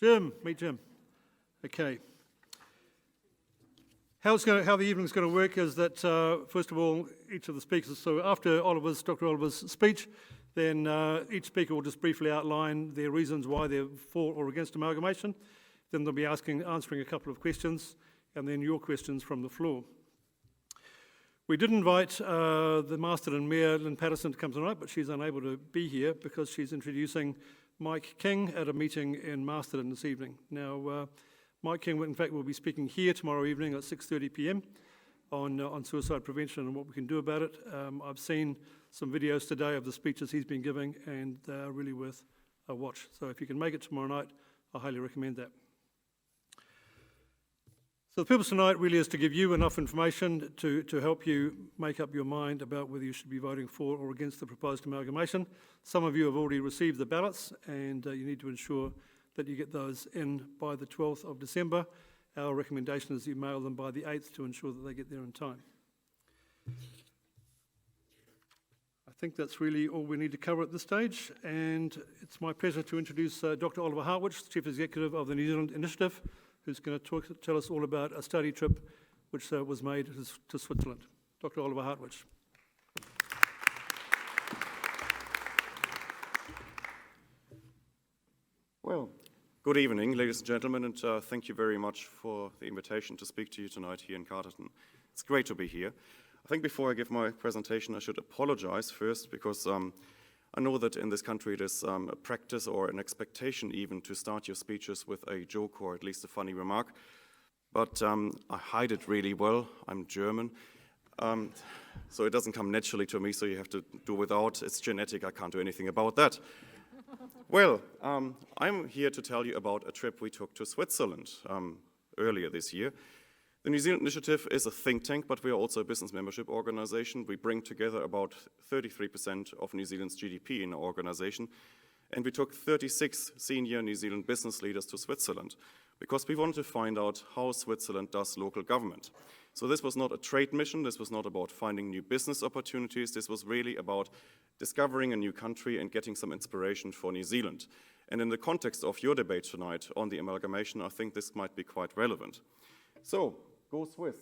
Jim, meet Jim. Okay. How the evening's going to work is that, first of all, each of the speakers, so after Dr. Oliver's speech, then each speaker will just briefly outline their reasons why they're for or against amalgamation. Then they'll be answering a couple of questions, and then your questions from the floor. We did invite the Masterton Mayor, Lynn Patterson, to come tonight, but she's unable to be here because she's introducing Mike King at a meeting in Masterton this evening. Now, Mike King, in fact, will be speaking here tomorrow evening at 6:30 p.m. on suicide prevention and what we can do about it. I've seen some videos today of the speeches he's been giving, and they're really worth a watch. So if you can make it tomorrow night, I highly recommend that. So the purpose tonight really is to give you enough information to help you make up your mind about whether you should be voting for or against the proposed amalgamation. Some of you have already received the ballots, and you need to ensure that you get those in by the 12th of December. Our recommendation is you mail them by the 8th to ensure that they get there in time. I think that's really all we need to cover at this stage, and it's my pleasure to introduce Dr. Oliver Hartwich, Chief Executive of the New Zealand Initiative, who's going to tell us all about a study trip which was made to Switzerland. Dr. Oliver Hartwich. Well, good evening, ladies and gentlemen, and thank you very much for the invitation to speak to you tonight here in Carterton. It's great to be here. I think before I give my presentation, I should apologize first because I know that in this country it is a practice or an expectation even to start your speeches with a joke or at least a funny remark, but I hide it really well. I'm German, so it doesn't come naturally to me, so you have to do without. It's genetic, I can't do anything about that. Well, I'm here to tell you about a trip we took to Switzerland earlier this year. The New Zealand Initiative is a think tank, but we are also a business membership organization. We bring together about 33% of New Zealand's GDP in our organization, and we took 36 senior New Zealand business leaders to Switzerland because we wanted to find out how Switzerland does local government. So this was not a trade mission, this was not about finding new business opportunities, this was really about discovering a new country and getting some inspiration for New Zealand. And in the context of your debate tonight on the amalgamation, I think this might be quite relevant. So, Go Swiss.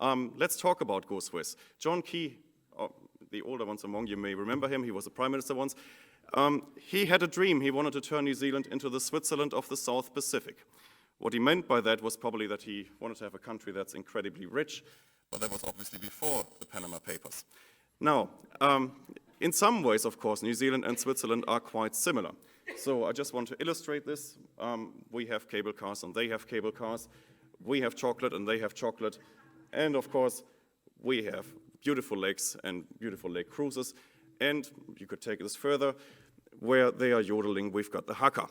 Let's talk about Go Swiss. John Key, the older ones among you may remember him, he was a prime minister once. He had a dream, he wanted to turn New Zealand into the Switzerland of the South Pacific. What he meant by that was probably that he wanted to have a country that's incredibly rich, but that was obviously before the Panama Papers. Now, in some ways, of course, New Zealand and Switzerland are quite similar. So I just want to illustrate this. We have cable cars and they have cable cars. We have chocolate and they have chocolate. And of course, we have beautiful lakes and beautiful lake cruises. And you could take this further, where they are yodeling, we've got the haka.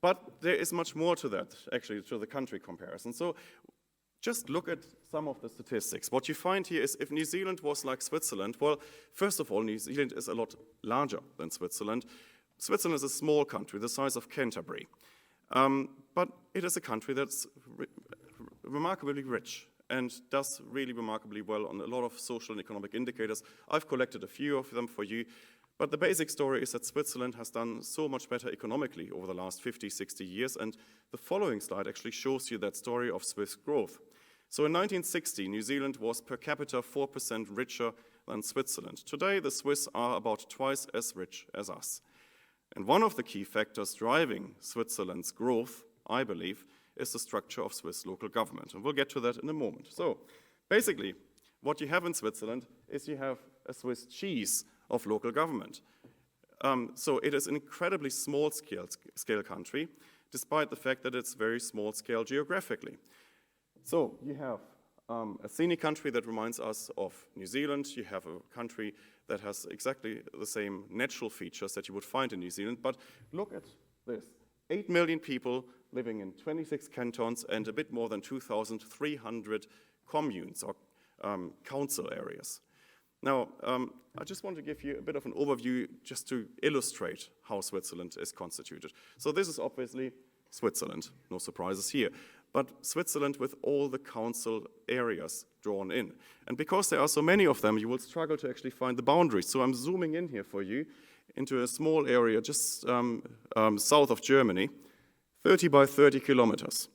But there is much more to that, actually, to the country comparison. So just look at some of the statistics. What you find here is if New Zealand was like Switzerland, well, first of all, New Zealand is a lot larger than Switzerland. Switzerland is a small country, the size of Canterbury. But it is a country that's remarkably rich and does really remarkably well on a lot of social and economic indicators. I've collected a few of them for you, but the basic story is that Switzerland has done so much better economically over the last 50, 60 years, and the following slide actually shows you that story of Swiss growth. So in 1960, New Zealand was per capita 4% richer than Switzerland. Today, the Swiss are about twice as rich as us. And one of the key factors driving Switzerland's growth, I believe, is the structure of Swiss local government. And we'll get to that in a moment. So basically, what you have in Switzerland is you have a Swiss cheese of local government. So it is an incredibly small scale country, despite the fact that it's very small scale geographically. So you have a scenic country that reminds us of New Zealand. You have a country that has exactly the same natural features that you would find in New Zealand. But look at this. 8 million people living in 26 cantons and a bit more than 2,300 communes or council areas. Now, I just want to give you a bit of an overview just to illustrate how Switzerland is constituted. So this is obviously Switzerland, no surprises here, but Switzerland with all the council areas drawn in. And because there are so many of them, you will struggle to actually find the boundaries. So I'm zooming in here for you into a small area just south of Germany. 30 by 30 kilometers.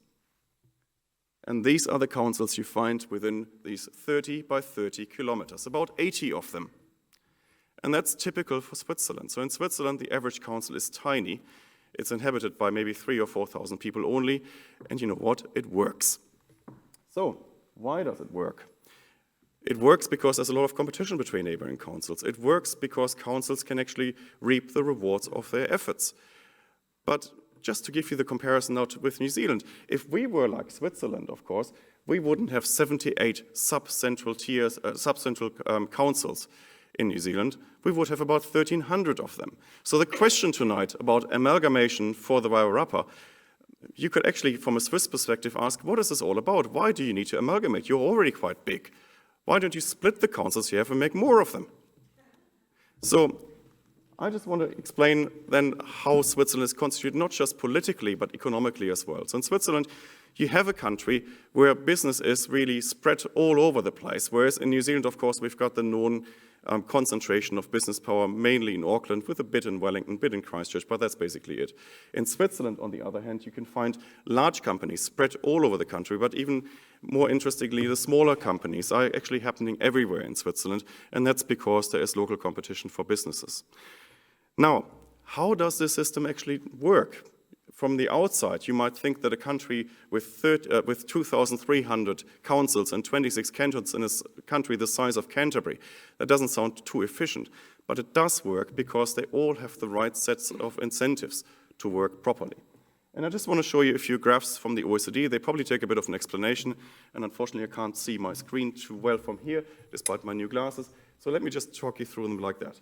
And these are the councils you find within these 30 by 30 kilometers, about 80 of them. And that's typical for Switzerland. So in Switzerland, the average council is tiny. It's inhabited by maybe 3,000 or 4,000 people only. And you know what? It works. So why does it work? It works because there's a lot of competition between neighboring councils. It works because councils can actually reap the rewards of their efforts. But just to give you the comparison now with New Zealand, if we were like Switzerland, of course, we wouldn't have 78 sub-central tiers, sub-central councils in New Zealand. We would have about 1,300 of them. So the question tonight about amalgamation for the Wairarapa, you could actually, from a Swiss perspective, ask, what is this all about? Why do you need to amalgamate? You're already quite big. Why don't you split the councils you have and make more of them? So I just want to explain then how Switzerland is constituted, not just politically, but economically as well. So in Switzerland, you have a country where business is really spread all over the place, whereas in New Zealand, of course, we've got the known concentration of business power, mainly in Auckland, with a bit in Wellington, a bit in Christchurch, but that's basically it. In Switzerland, on the other hand, you can find large companies spread all over the country, but even more interestingly, the smaller companies are actually happening everywhere in Switzerland, and that's because there is local competition for businesses. Now, how does this system actually work? From the outside, you might think that a country with 2,300 councils and 26 cantons in a country the size of Canterbury, that doesn't sound too efficient, but it does work because they all have the right sets of incentives to work properly. And I just want to show you a few graphs from the OECD. They probably take a bit of an explanation, and unfortunately I can't see my screen too well from here, despite my new glasses. So let me just talk you through them like that.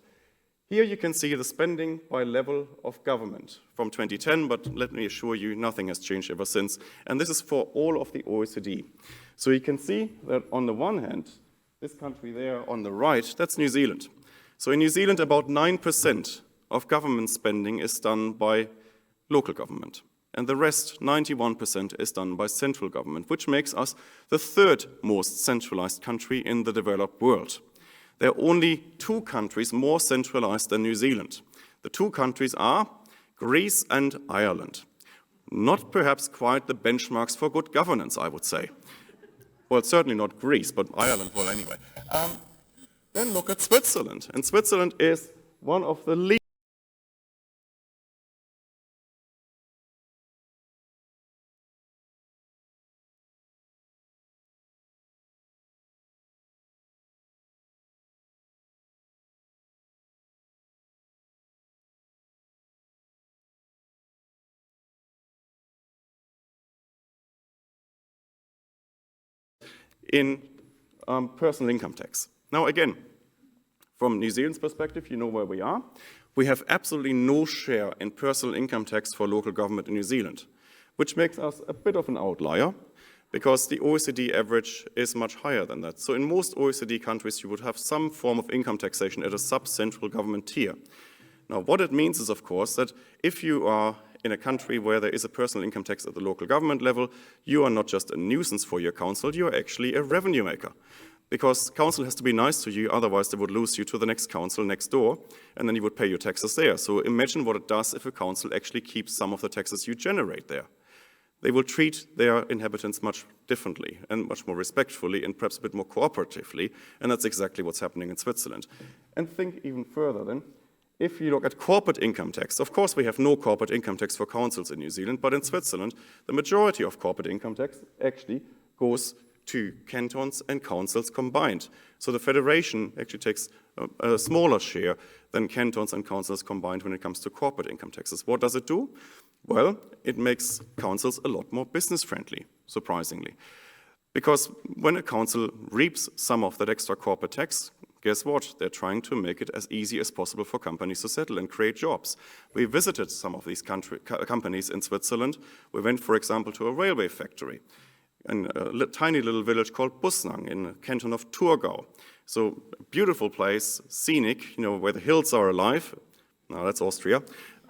Here you can see the spending by level of government from 2010, but let me assure you, nothing has changed ever since. And this is for all of the OECD. So you can see that on the one hand, this country there on the right, that's New Zealand. So in New Zealand, about 9% of government spending is done by local government. And the rest, 91%, is done by central government, which makes us the third most centralized country in the developed world. There are only two countries more centralized than New Zealand. The two countries are Greece and Ireland. Not perhaps quite the benchmarks for good governance, I would say. Well, certainly not Greece, but Ireland, well, anyway. Then look at Switzerland. And Switzerland is one of the leading in personal income tax. Now again, from New Zealand's perspective, you know where we are. We have absolutely no share in personal income tax for local government in New Zealand, which makes us a bit of an outlier because the OECD average is much higher than that. So in most OECD countries, you would have some form of income taxation at a sub-central government tier. Now what it means is, of course, that if you are in a country where there is a personal income tax at the local government level, you are not just a nuisance for your council, you are actually a revenue maker. Because council has to be nice to you, otherwise they would lose you to the next council next door, and then you would pay your taxes there. So imagine what it does if a council actually keeps some of the taxes you generate there. They will treat their inhabitants much differently and much more respectfully and perhaps a bit more cooperatively, and that's exactly what's happening in Switzerland. And think even further then. If you look at corporate income tax, of course we have no corporate income tax for councils in New Zealand, but in Switzerland, the majority of corporate income tax actually goes to cantons and councils combined. So the federation actually takes a smaller share than cantons and councils combined when it comes to corporate income taxes. What does it do? Well, it makes councils a lot more business-friendly, surprisingly. Because when a council reaps some of that extra corporate tax, guess what? They're trying to make it as easy as possible for companies to settle and create jobs. We visited some of these companies in Switzerland. We went, for example, to a railway factory in a tiny little village called Busnang in the canton of Thurgau. So beautiful place, scenic, you know, where the hills are alive. Now that's Austria.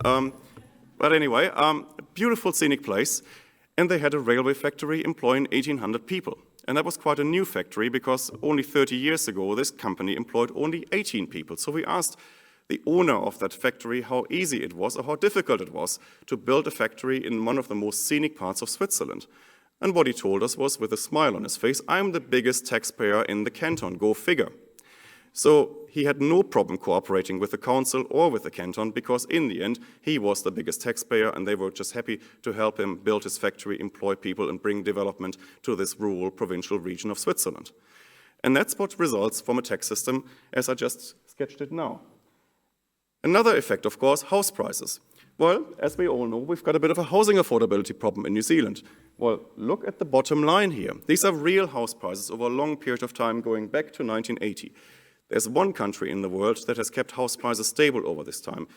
But anyway, beautiful scenic place. And they had a railway factory employing 1,800 people. And that was quite a new factory because only 30 years ago, this company employed only 18 people. So we asked the owner of that factory how easy it was or how difficult it was to build a factory in one of the most scenic parts of Switzerland. And what he told us was, with a smile on his face, "I'm the biggest taxpayer in the canton, go figure." So he had no problem cooperating with the council or with the canton because in the end, he was the biggest taxpayer and they were just happy to help him build his factory, employ people and bring development to this rural provincial region of Switzerland. And that's what results from a tax system as I just sketched it now. Another effect, of course, house prices. Well, as we all know, we've got a bit of a housing affordability problem in New Zealand. Well, look at the bottom line here. These are real house prices over a long period of time going back to 1980. There's one country in the world that has kept house prices stable over this time,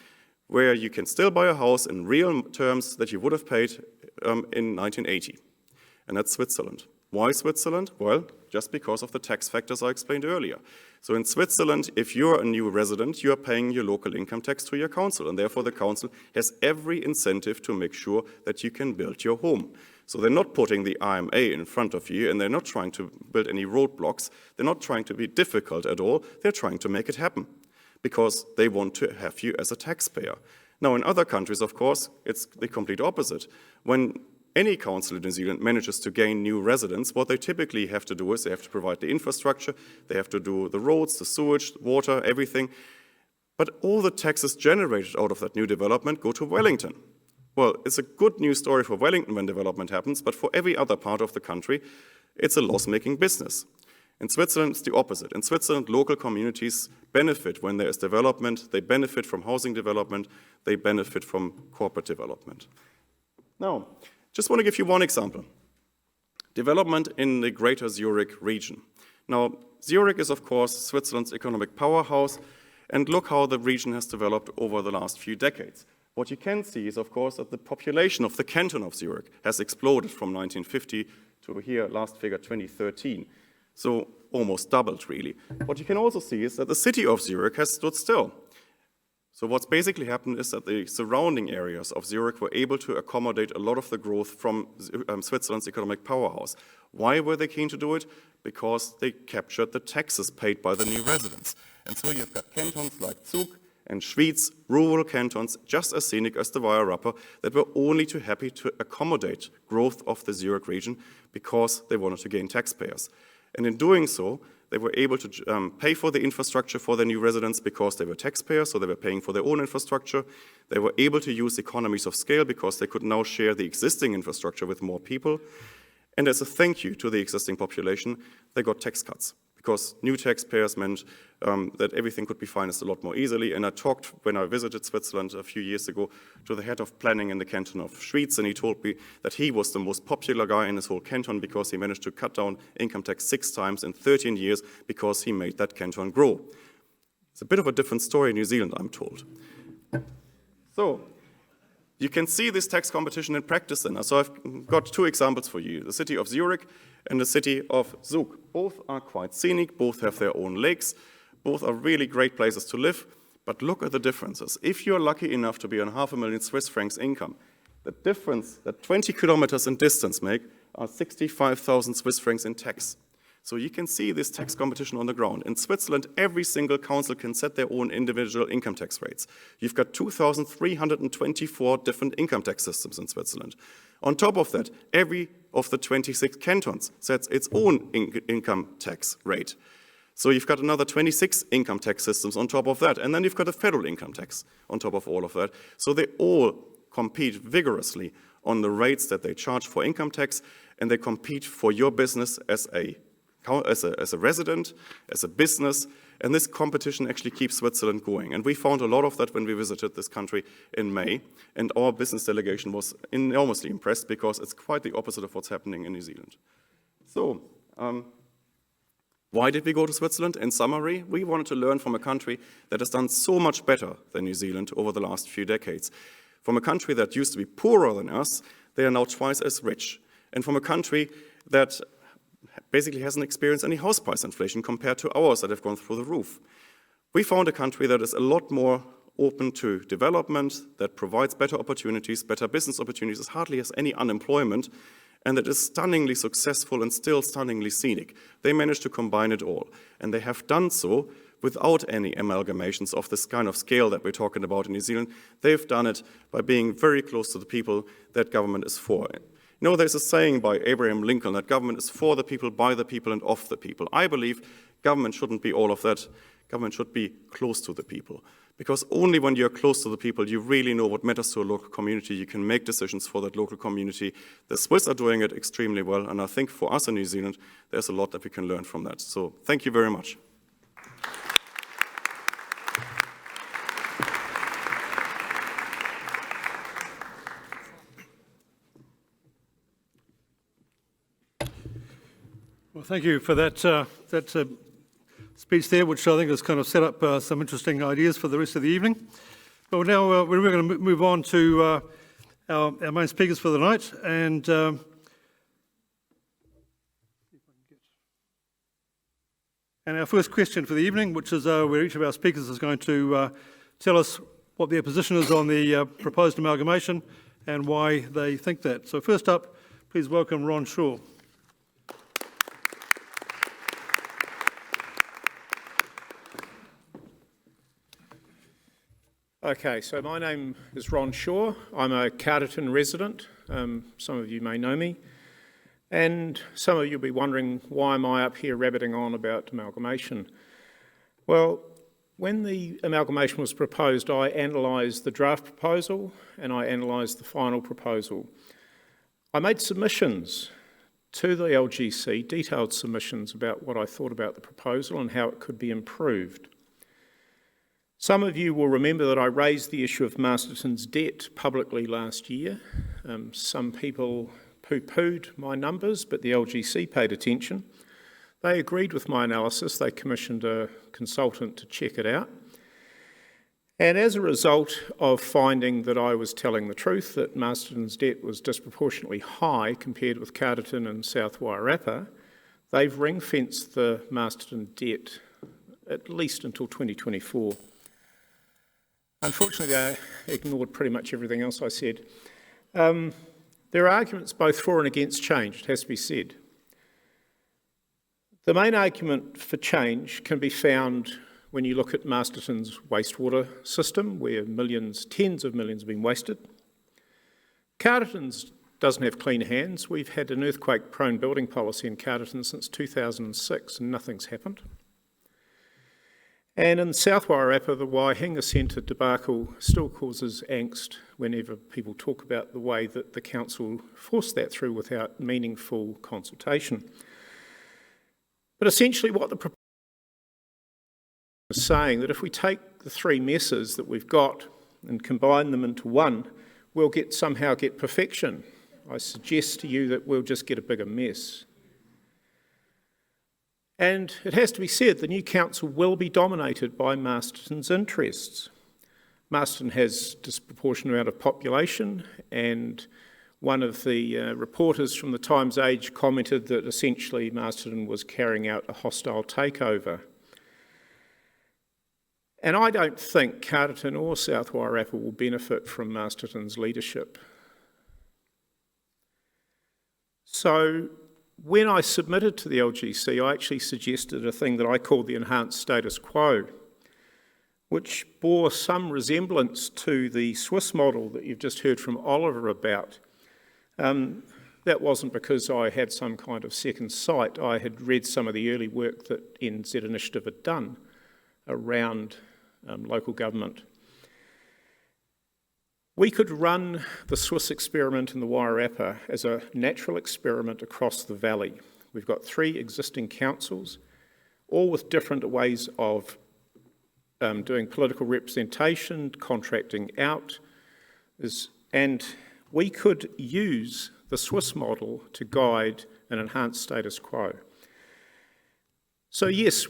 where you can still buy a house in real terms that you would have paid in 1980, and that's Switzerland. Why Switzerland? Well, just because of the tax factors I explained earlier. So in Switzerland, if you're a new resident, you are paying your local income tax to your council, and therefore the council has every incentive to make sure that you can build your home. So they're not putting the IMA in front of you, and they're not trying to build any roadblocks. They're not trying to be difficult at all. They're trying to make it happen because they want to have you as a taxpayer. Now, in other countries, of course, it's the complete opposite. When any council in New Zealand manages to gain new residents, what they typically have to do is they have to provide the infrastructure, they have to do the roads, the sewage, water, everything. But all the taxes generated out of that new development go to Wellington. Well, it's a good news story for Wellington when development happens, but for every other part of the country, it's a loss-making business. In Switzerland, it's the opposite. In Switzerland, local communities benefit when there is development, they benefit from housing development, they benefit from corporate development. Now, just want to give you one example. Development in the greater Zurich region. Now, Zurich is, of course, Switzerland's economic powerhouse, and look how the region has developed over the last few decades. What you can see is, of course, that the population of the canton of Zurich has exploded from 1950 to here, last figure, 2013. So almost doubled, really. What you can also see is that the city of Zurich has stood still. So what's basically happened is that the surrounding areas of Zurich were able to accommodate a lot of the growth from Switzerland's economic powerhouse. Why were they keen to do it? Because they captured the taxes paid by the new residents. And so you've got cantons like Zug and Schwyz, rural cantons, just as scenic as the Wairarapa, that were only too happy to accommodate growth of the Zurich region because they wanted to gain taxpayers. And in doing so, they were able to pay for the infrastructure for their new residents because they were taxpayers, so they were paying for their own infrastructure. They were able to use economies of scale because they could now share the existing infrastructure with more people. And as a thank you to the existing population, they got tax cuts, because new taxpayers meant that everything could be financed a lot more easily. And I talked, when I visited Switzerland a few years ago, to the head of planning in the canton of Schwyz, and he told me that he was the most popular guy in his whole canton because he managed to cut down income tax 6 times in 13 years because he made that canton grow. It's a bit of a different story in New Zealand, I'm told. So, you can see this tax competition in practice then. So I've got 2 examples for you, the city of Zurich and the city of Zug. Both are quite scenic, both have their own lakes, both are really great places to live, but look at the differences. If you're lucky enough to be on $500,000 Swiss francs income, the difference that 20 kilometers in distance make are 65,000 Swiss francs in tax. So you can see this tax competition on the ground. In Switzerland, every single council can set their own individual income tax rates. You've got 2,324 different income tax systems in Switzerland. On top of that, every of the 26 cantons sets its own income tax rate. So you've got another 26 income tax systems on top of that. And then you've got a federal income tax on top of all of that. So they all compete vigorously on the rates that they charge for income tax, and they compete for your business as a resident, as a business, and this competition actually keeps Switzerland going. And we found a lot of that when we visited this country in May, and our business delegation was enormously impressed because it's quite the opposite of what's happening in New Zealand. So, why did we go to Switzerland? In summary, we wanted to learn from a country that has done so much better than New Zealand over the last few decades. From a country that used to be poorer than us, they are now twice as rich. And from a country that basically hasn't experienced any house price inflation compared to ours that have gone through the roof. We found a country that is a lot more open to development, that provides better opportunities, better business opportunities, hardly has any unemployment, and that is stunningly successful and still stunningly scenic. They managed to combine it all, and they have done so without any amalgamations of this kind of scale that we're talking about in New Zealand. They've done it by being very close to the people that government is for. You know, there's a saying by Abraham Lincoln that government is for the people, by the people, and of the people. I believe government shouldn't be all of that. Government should be close to the people. Because only when you're close to the people, you really know what matters to a local community. You can make decisions for that local community. The Swiss are doing it extremely well, and I think for us in New Zealand, there's a lot that we can learn from that. So thank you very much. Well, thank you for that speech there, which I think has kind of set up some interesting ideas for the rest of the evening. But now we're going to move on to our main speakers for the night. And our first question for the evening, which is where each of our speakers is going to tell us what their position is on the proposed amalgamation and why they think that. So first up, please welcome Ron Shaw. Okay, so my name is Ron Shaw. I'm a Carterton resident. Some of you may know me. And some of you will be wondering, why am I up here rabbiting on about amalgamation? Well, when the amalgamation was proposed, I analysed the draft proposal and I analysed the final proposal. I made submissions to the LGC, detailed submissions about what I thought about the proposal and how it could be improved. Some of you will remember that I raised the issue of Masterton's debt publicly last year. Some people poo-pooed my numbers, but the LGC paid attention. They agreed with my analysis. They commissioned a consultant to check it out. And as a result of finding that I was telling the truth, that Masterton's debt was disproportionately high compared with Carterton and South Wairarapa, they've ring-fenced the Masterton debt at least until 2024. Unfortunately, they ignored pretty much everything else I said. There are arguments both for and against change, it has to be said. The main argument for change can be found when you look at Masterton's wastewater system, where millions, tens of millions have been wasted. Carterton's doesn't have clean hands. We've had an earthquake-prone building policy in Carterton since 2006 and nothing's happened. And in South Wairarapa, the Waihinga Centre debacle still causes angst whenever people talk about the way that the council forced that through without meaningful consultation. But essentially what the proposal is saying, that if we take the three messes that we've got and combine them into one, we'll somehow get perfection. I suggest to you that we'll just get a bigger mess. And it has to be said, the new council will be dominated by Masterton's interests. Masterton has a disproportionate amount of population, and one of the reporters from the Times Age commented that essentially Masterton was carrying out a hostile takeover. And I don't think Carterton or South Wairarapa will benefit from Masterton's leadership. So when I submitted to the LGC, I actually suggested a thing that I called the enhanced status quo, which bore some resemblance to the Swiss model that you've just heard from Oliver about. That wasn't because I had some kind of second sight. I had read some of the early work that NZ Initiative had done around local government. We could run the Swiss experiment in the Wairarapa as a natural experiment across the valley. We've got 3 existing councils, all with different ways of doing political representation, contracting out, and we could use the Swiss model to guide an enhanced status quo. So yes,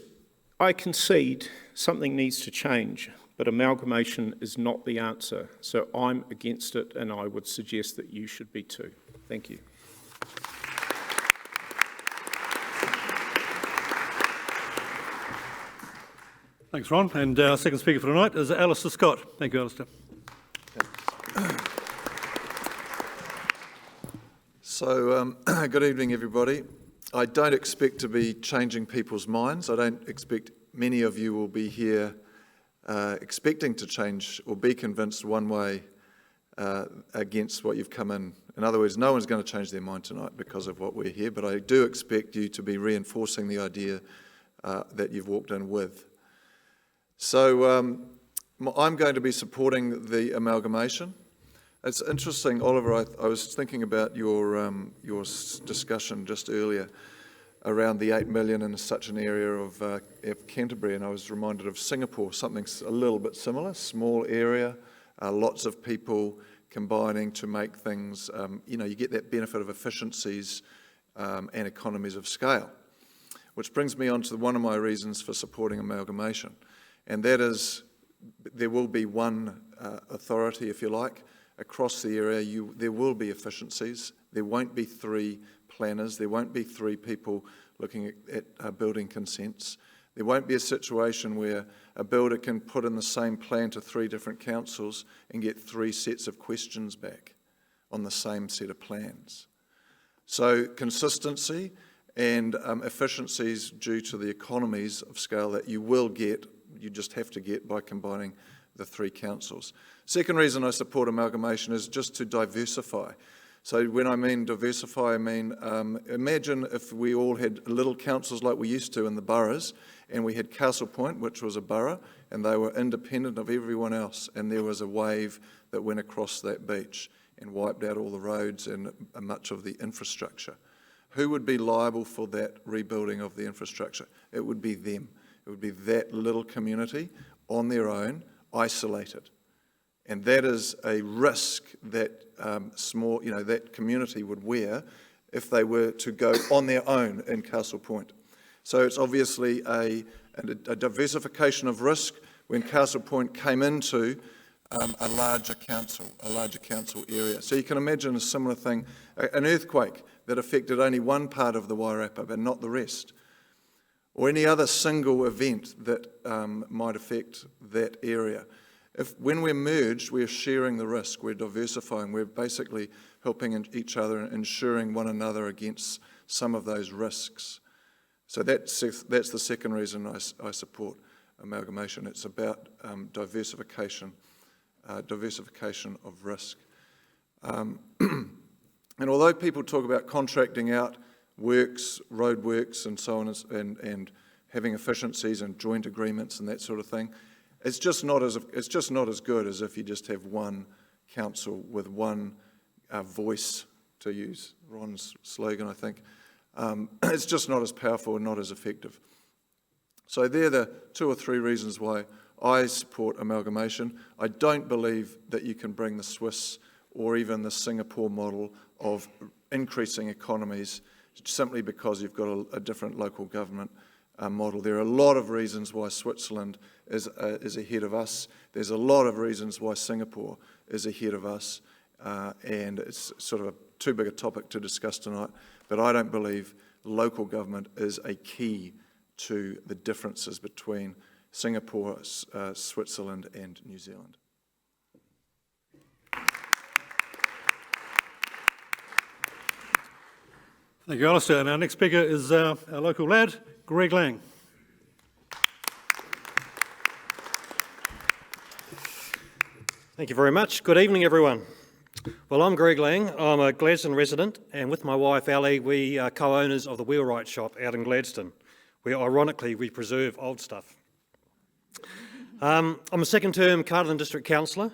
I concede something needs to change, but amalgamation is not the answer. So I'm against it, and I would suggest that you should be too. Thank you. Thanks, Ron. And our second speaker for tonight is Alistair Scott. Thank you, Alistair. So, good evening, everybody. I don't expect to be changing people's minds. I don't expect many of you will be here expecting to change or be convinced one way against what you've come in. In other words, no one's going to change their mind tonight because of what we're here, but I do expect you to be reinforcing the idea that you've walked in with. So I'm going to be supporting the amalgamation. It's interesting, Oliver, I was thinking about your discussion just earlier around the 8 million in such an area of Canterbury, and I was reminded of Singapore, something a little bit similar, small area, lots of people combining to make things, you get that benefit of efficiencies and economies of scale. Which brings me on to one of my reasons for supporting amalgamation, and that is there will be one authority, if you like, across the area. There will be efficiencies. There won't be 3 planners. There won't be 3 people looking at building consents. There won't be a situation where a builder can put in the same plan to 3 different councils and get 3 sets of questions back on the same set of plans. So consistency and efficiencies due to the economies of scale that you will get, you just have to get by combining the 3 councils. Second reason I support amalgamation is just to diversify. So when I mean diversify, I mean imagine if we all had little councils like we used to in the boroughs, and we had Castle Point, which was a borough, and they were independent of everyone else, and there was a wave that went across that beach and wiped out all the roads and much of the infrastructure. Who would be liable for that rebuilding of the infrastructure? It would be them. It would be that little community on their own, isolated. And that is a risk that that community would wear if they were to go on their own in Castle Point. So it's obviously a diversification of risk when Castle Point came into a larger council area. So you can imagine a similar thing, an earthquake that affected only one part of the Wairarapa but not the rest, or any other single event that might affect that area. When we're merged, we're sharing the risk, we're diversifying, we're basically helping each other and insuring one another against some of those risks. So that's the second reason I support amalgamation. It's about diversification of risk. And although people talk about contracting out works, road works and so on, and having efficiencies and joint agreements and that sort of thing, it's just not as good as if you just have one council with one voice, to use Ron's slogan, I think. It's just not as powerful and not as effective. So they're the 2 or 3 reasons why I support amalgamation. I don't believe that you can bring the Swiss or even the Singapore model of increasing economies simply because you've got a different local government model. There are a lot of reasons why Switzerland is ahead of us. There's a lot of reasons why Singapore is ahead of us, and it's sort of too big a topic to discuss tonight, but I don't believe local government is a key to the differences between Singapore, Switzerland and New Zealand. Thank you, Alistair. And our next speaker is our local lad, Greg Lang. Thank you very much. Good evening, everyone. Well, I'm Greg Lang. I'm a Gladstone resident, and with my wife, Ali, we are co-owners of the Wheelwright shop out in Gladstone, where, ironically, we preserve old stuff. I'm a second-term Carterton District Councillor,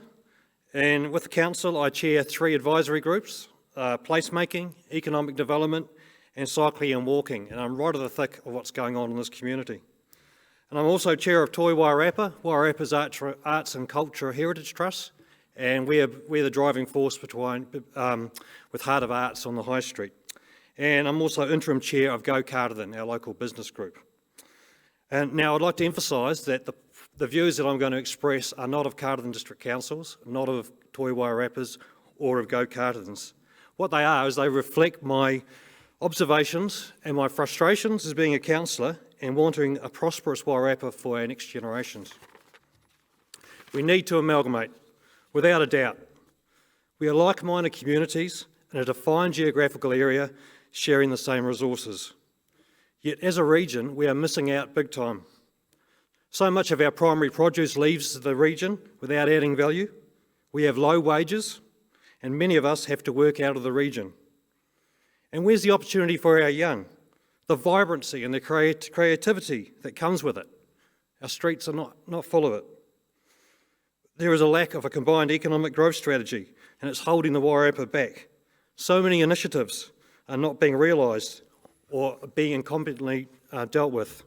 and with the council, I chair 3 advisory groups, placemaking, economic development, and cycling and walking, and I'm right at the thick of what's going on in this community. And I'm also chair of Toi Wairarapa, Wairarapa's Arts and Culture Heritage Trust, and we're the driving force with Heart of Arts on the High Street. And I'm also interim chair of Go Carterton, our local business group. And now I'd like to emphasise that the views that I'm going to express are not of Carterton District Councils, not of Toi Wairarapas or of Go Cartertons. What they are is they reflect my observations and my frustrations as being a councillor and wanting a prosperous Wairarapa for our next generations. We need to amalgamate, without a doubt. We are like-minded communities in a defined geographical area sharing the same resources. Yet as a region, we are missing out big time. So much of our primary produce leaves the region without adding value. We have low wages, and many of us have to work out of the region. And where's the opportunity for our young? The vibrancy and the creativity that comes with it. Our streets are not full of it. There is a lack of a combined economic growth strategy, and it's holding the Wairarapa back. So many initiatives are not being realised or being incompetently dealt with.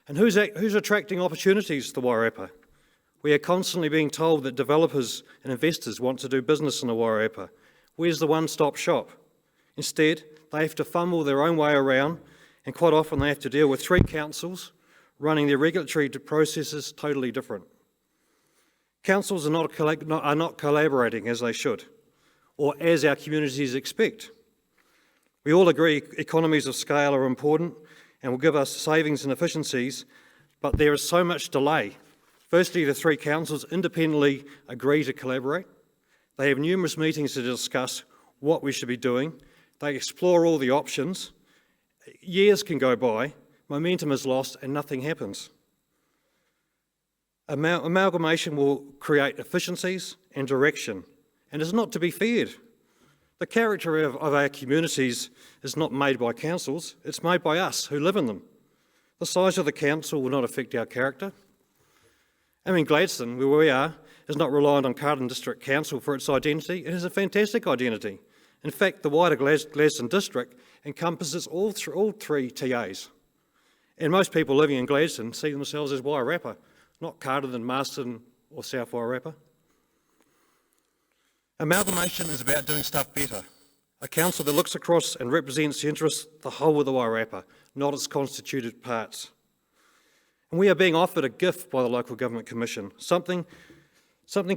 And who's attracting opportunities to the Wairarapa? We are constantly being told that developers and investors want to do business in the Wairarapa. Where's the one-stop shop? Instead, they have to fumble their own way around, and quite often they have to deal with 3 councils running their regulatory processes totally different. Councils are not collaborating as they should, or as our communities expect. We all agree economies of scale are important and will give us savings and efficiencies, but there is so much delay. Firstly, the 3 councils independently agree to collaborate. They have numerous meetings to discuss what we should be doing. They explore all the options. Years can go by, momentum is lost, and nothing happens. Amalgamation will create efficiencies and direction, and is not to be feared. The character of our communities is not made by councils, it's made by us who live in them. The size of the council will not affect our character. Gladstone, where we are, is not reliant on Carterton District Council for its identity. It has a fantastic identity. In fact, the wider Gladstone District encompasses all 3 TAs. And most people living in Gladstone see themselves as Wairarapa, not Carterton, Marston or South Wairarapa. Amalgamation is about doing stuff better. A council that looks across and represents the interests of the whole of the Wairarapa, not its constituted parts. And we are being offered a gift by the Local Government Commission, something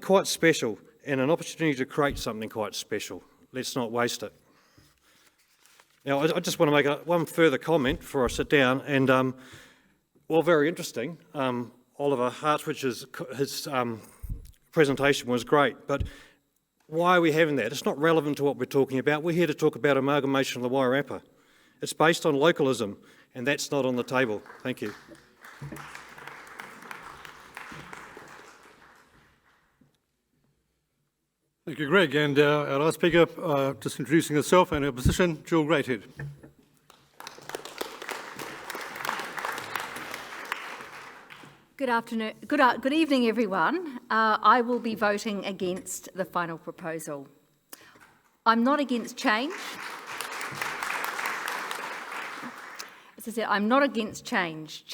quite special, and an opportunity to create something quite special. Let's not waste it. Now, I just want to make one further comment before I sit down, and while very interesting, Oliver Hartwich's his presentation was great, but why are we having that? It's not relevant to what we're talking about. We're here to talk about amalgamation of the Wairarapa. It's based on localism, and that's not on the table. Thank you. Thank you, Greg. And our last speaker, just introducing herself and her position, Jill Greathead. Good afternoon. Good evening, everyone. I will be voting against the final proposal. I'm not against change. As I said, I'm not against change.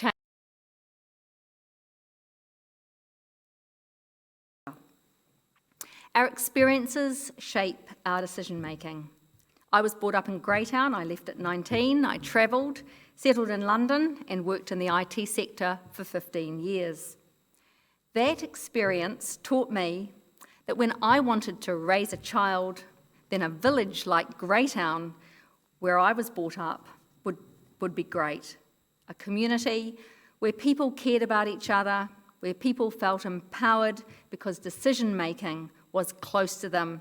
Our experiences shape our decision-making. I was brought up in Greytown. I left at 19. I travelled, settled in London and worked in the IT sector for 15 years. That experience taught me that when I wanted to raise a child, then a village like Greytown, where I was brought up, would be great. A community where people cared about each other, where people felt empowered because decision-making was close to them,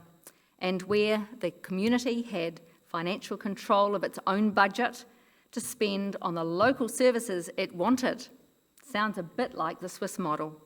and where the community had financial control of its own budget to spend on the local services it wanted. Sounds a bit like the Swiss model.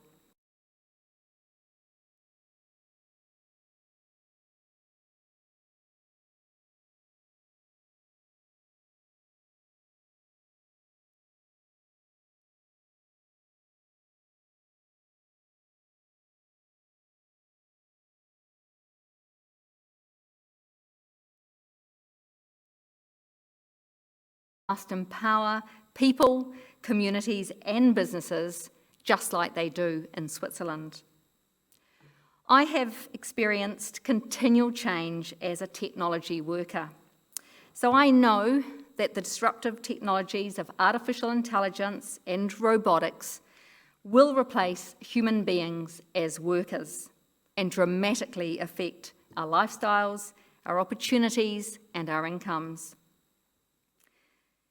Must empower people, communities and businesses just like they do in Switzerland. I have experienced continual change as a technology worker. So I know that the disruptive technologies of artificial intelligence and robotics will replace human beings as workers and dramatically affect our lifestyles, our opportunities and our incomes.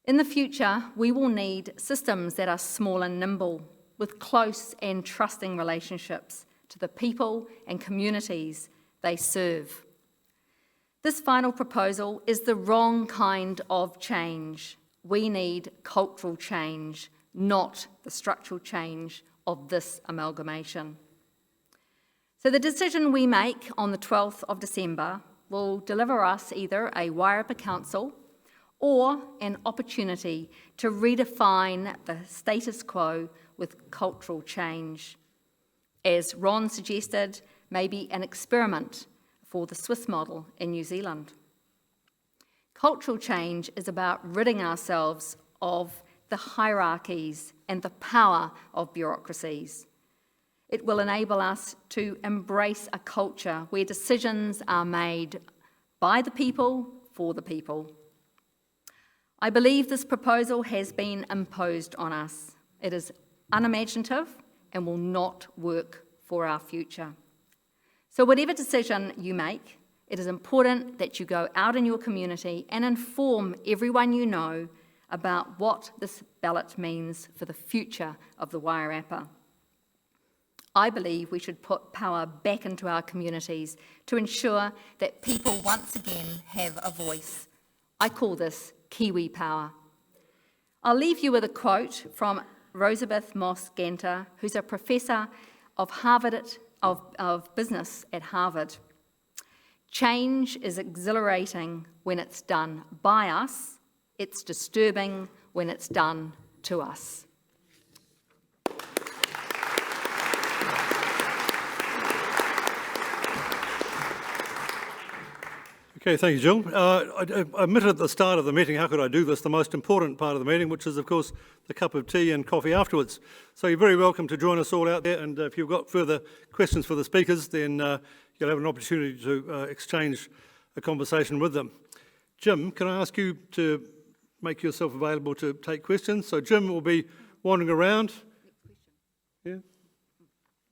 In the future, we will need systems that are small and nimble, with close and trusting relationships to the people and communities they serve. This final proposal is the wrong kind of change. We need cultural change, not the structural change of this amalgamation. So the decision we make on the 12th of December will deliver us either a Wairarapa Council or an opportunity to redefine the status quo with cultural change. As Ron suggested, maybe an experiment for the Swiss model in New Zealand. Cultural change is about ridding ourselves of the hierarchies and the power of bureaucracies. It will enable us to embrace a culture where decisions are made by the people, for the people. I believe this proposal has been imposed on us. It is unimaginative and will not work for our future. So whatever decision you make, it is important that you go out in your community and inform everyone you know about what this ballot means for the future of the Wairarapa. I believe we should put power back into our communities to ensure that people once again have a voice. I call this Kiwi power. I'll leave you with a quote from Rosabeth Moss-Ganter, who's a professor of business at Harvard. Change is exhilarating when it's done by us. It's disturbing when it's done to us. Okay, thank you, Jill. I admitted at the start of the meeting, how could I do this, the most important part of the meeting, which is, of course, the cup of tea and coffee afterwards. So you're very welcome to join us all out there, and if you've got further questions for the speakers, then you'll have an opportunity to exchange a conversation with them. Jim, can I ask you to make yourself available to take questions? So Jim will be wandering around. Yeah,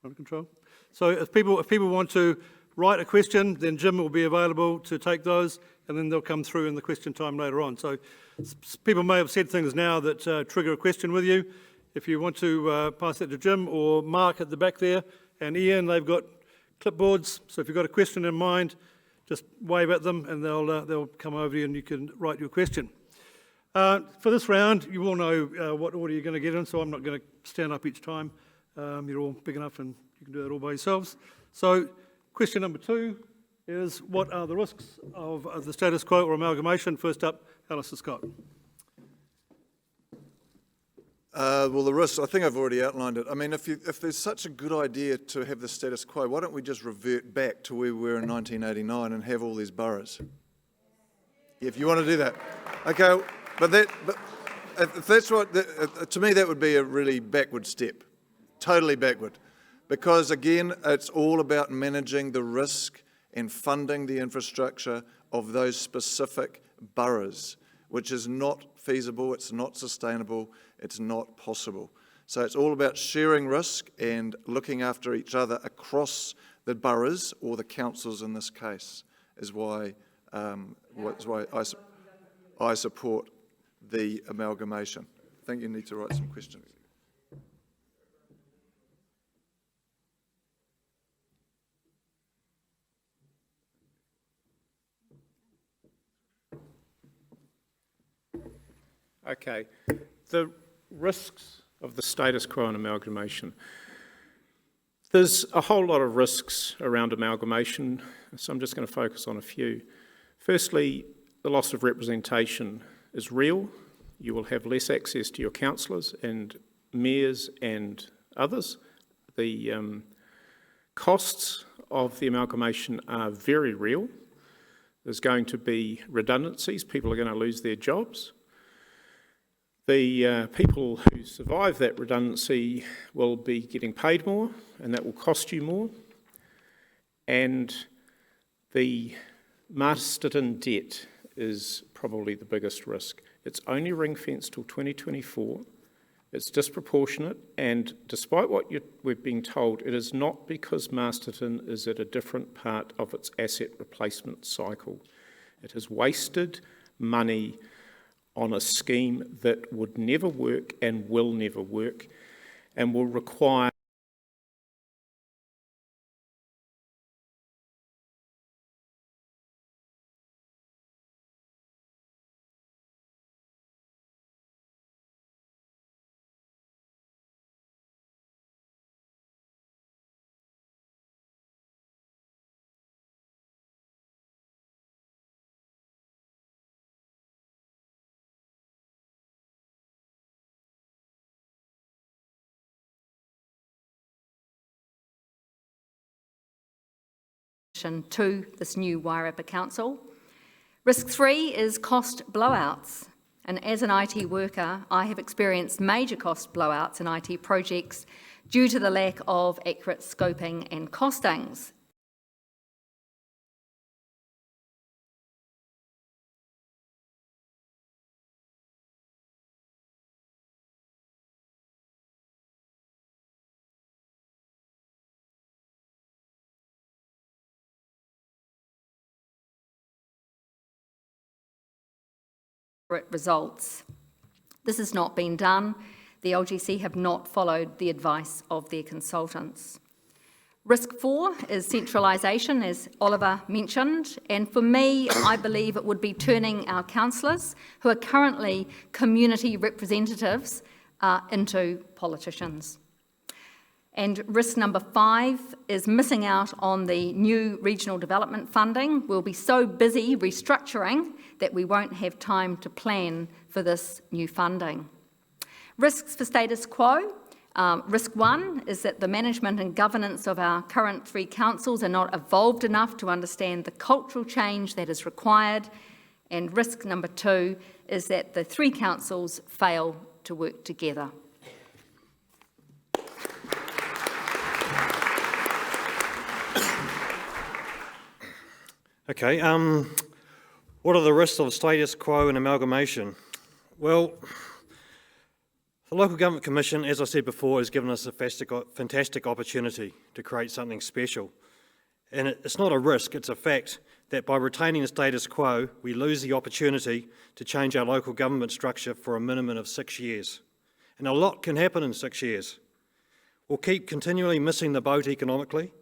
under control. So if people want to write a question, then Jim will be available to take those, and then they'll come through in the question time later on. So people may have said things now that trigger a question with you. If you want to pass that to Jim or Mark at the back there, and Ian, they've got clipboards. So if you've got a question in mind, just wave at them, and they'll come over to you, and you can write your question. For this round, you all know what order you're going to get in, so I'm not going to stand up each time. You're all big enough, and you can do that all by yourselves. So question number 2 is, what are the risks of the status quo or amalgamation? First up, Alistair Scott. Well, the risks, I think I've already outlined it. I mean, if there's such a good idea to have the status quo, why don't we just revert back to where we were in 1989 and have all these boroughs? If you want to do that. Okay, but if that's what, to me that would be a really backward step, totally backward. Because again, it's all about managing the risk and funding the infrastructure of those specific boroughs, which is not feasible, it's not sustainable, it's not possible. So it's all about sharing risk and looking after each other across the boroughs, or the councils in this case, is why I support the amalgamation. I think you need to write some questions. Okay, the risks of the status quo and amalgamation. There's a whole lot of risks around amalgamation, so I'm just going to focus on a few. Firstly, the loss of representation is real. You will have less access to your councillors and mayors and others. The costs of the amalgamation are very real. There's going to be redundancies. People are going to lose their jobs. The people who survive that redundancy will be getting paid more, and that will cost you more. And the Masterton debt is probably the biggest risk. It's only ring-fenced till 2024. It's disproportionate, and despite what we've been told, it is not because Masterton is at a different part of its asset replacement cycle. It has wasted money on a scheme that would never work and will never work, and will require connection to this new Wairarapa Council. Risk 3 is cost blowouts. And as an IT worker, I have experienced major cost blowouts in IT projects due to the lack of accurate scoping and costings. Results. This has not been done. The LGC have not followed the advice of their consultants. Risk 4 is centralisation, as Oliver mentioned, and for me, I believe it would be turning our councillors, who are currently community representatives, into politicians. And risk number 5 is missing out on the new regional development funding. We'll be so busy restructuring that we won't have time to plan for this new funding. Risks for status quo. Risk 1 is that the management and governance of our current 3 councils are not evolved enough to understand the cultural change that is required. And risk number 2 is that the 3 councils fail to work together. Okay, what are the risks of status quo and amalgamation? Well, the Local Government Commission, as I said before, has given us a fantastic opportunity to create something special. And it's not a risk, it's a fact that by retaining the status quo, we lose the opportunity to change our local government structure for a minimum of 6 years. And a lot can happen in 6 years. We'll keep continually missing the boat economically.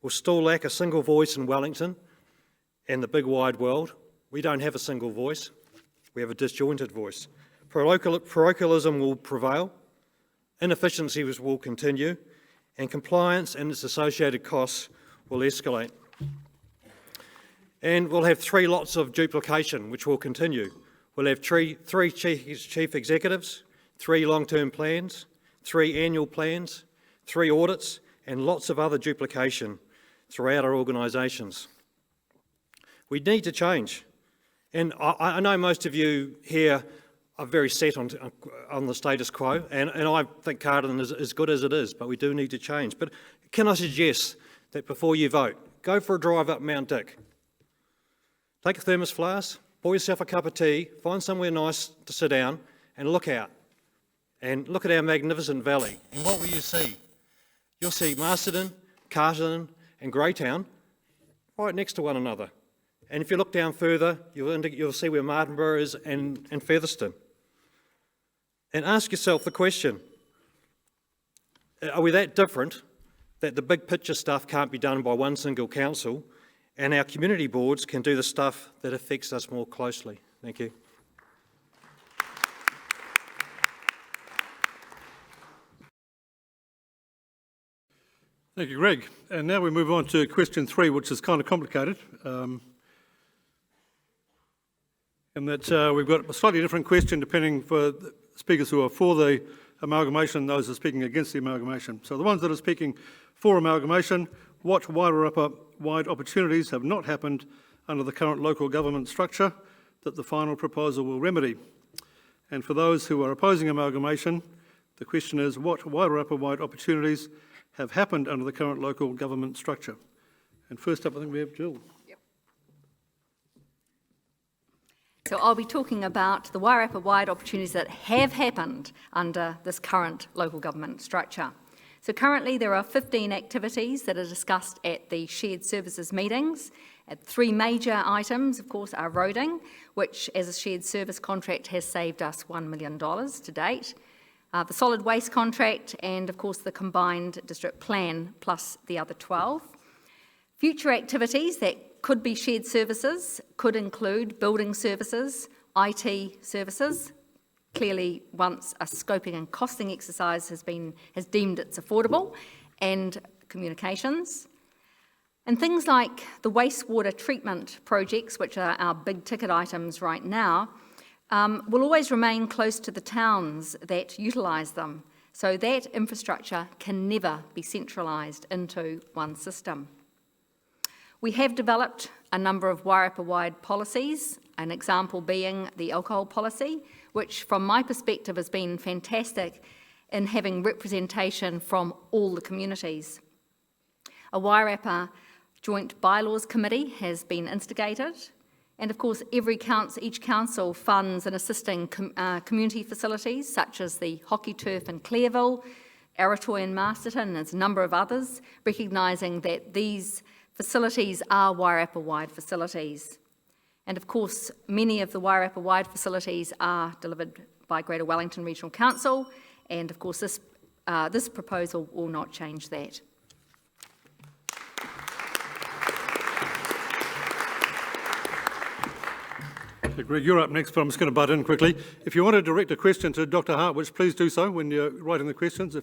We'll still lack a single voice in Wellington and the big wide world. We don't have a single voice, we have a disjointed voice. Parochialism will prevail, inefficiencies will continue, and compliance and its associated costs will escalate. And we'll have 3 lots of duplication, which will continue. We'll have three chief executives, 3 long-term plans, 3 annual plans, 3 audits, and lots of other duplication throughout our organisations. We need to change. And I know most of you here are very set on the status quo, and I think Carterton is as good as it is, but we do need to change. But can I suggest that before you vote, go for a drive up Mount Dick. Take a thermos flask, pour yourself a cup of tea, find somewhere nice to sit down and look out. And look at our magnificent valley. And what will you see? You'll see Masterton, Carterton and Greytown right next to one another. And if you look down further, you'll see where Martinborough is and Featherston. And ask yourself the question, are we that different that the big picture stuff can't be done by one single council and our community boards can do the stuff that affects us more closely? Thank you. Thank you, Greg. And now we move on to question 3, which is kind of complicated. In that we've got a slightly different question depending for the speakers who are for the amalgamation and those who are speaking against the amalgamation. So the ones that are speaking for amalgamation, what Wairarapa-wide opportunities have not happened under the current local government structure that the final proposal will remedy? And for those who are opposing amalgamation, the question is, what Wairarapa-wide opportunities have happened under the current local government structure? And first up, I think we have Jill. So I'll be talking about the Wairarapa-wide opportunities that have happened under this current local government structure. So currently there are 15 activities that are discussed at the shared services meetings. And 3 major items, of course, are roading, which as a shared service contract has saved us $1 million to date. The solid waste contract and, of course, the combined district plan plus the other 12. Future activities that could be shared services could include building services, IT services. Clearly, once a scoping and costing exercise has deemed it's affordable, and communications. And things like the wastewater treatment projects, which are our big ticket items right now, will always remain close to the towns that utilise them. So that infrastructure can never be centralised into one system. We have developed a number of Wairarapa-wide policies, an example being the alcohol policy, which from my perspective has been fantastic in having representation from all the communities. A Wairarapa Joint Bylaws Committee has been instigated, and of course each council funds and assisting community facilities such as the hockey turf in Clearville, Aratoy in Masterton, and there's a number of others, recognising that these facilities are Wairarapa-wide facilities. And of course, many of the Wairarapa-wide facilities are delivered by Greater Wellington Regional Council, and of course this proposal will not change that. Okay, Greg, you're up next, but I'm just going to butt in quickly. If you want to direct a question to Dr. Hartwich, please do so when you're writing the questions.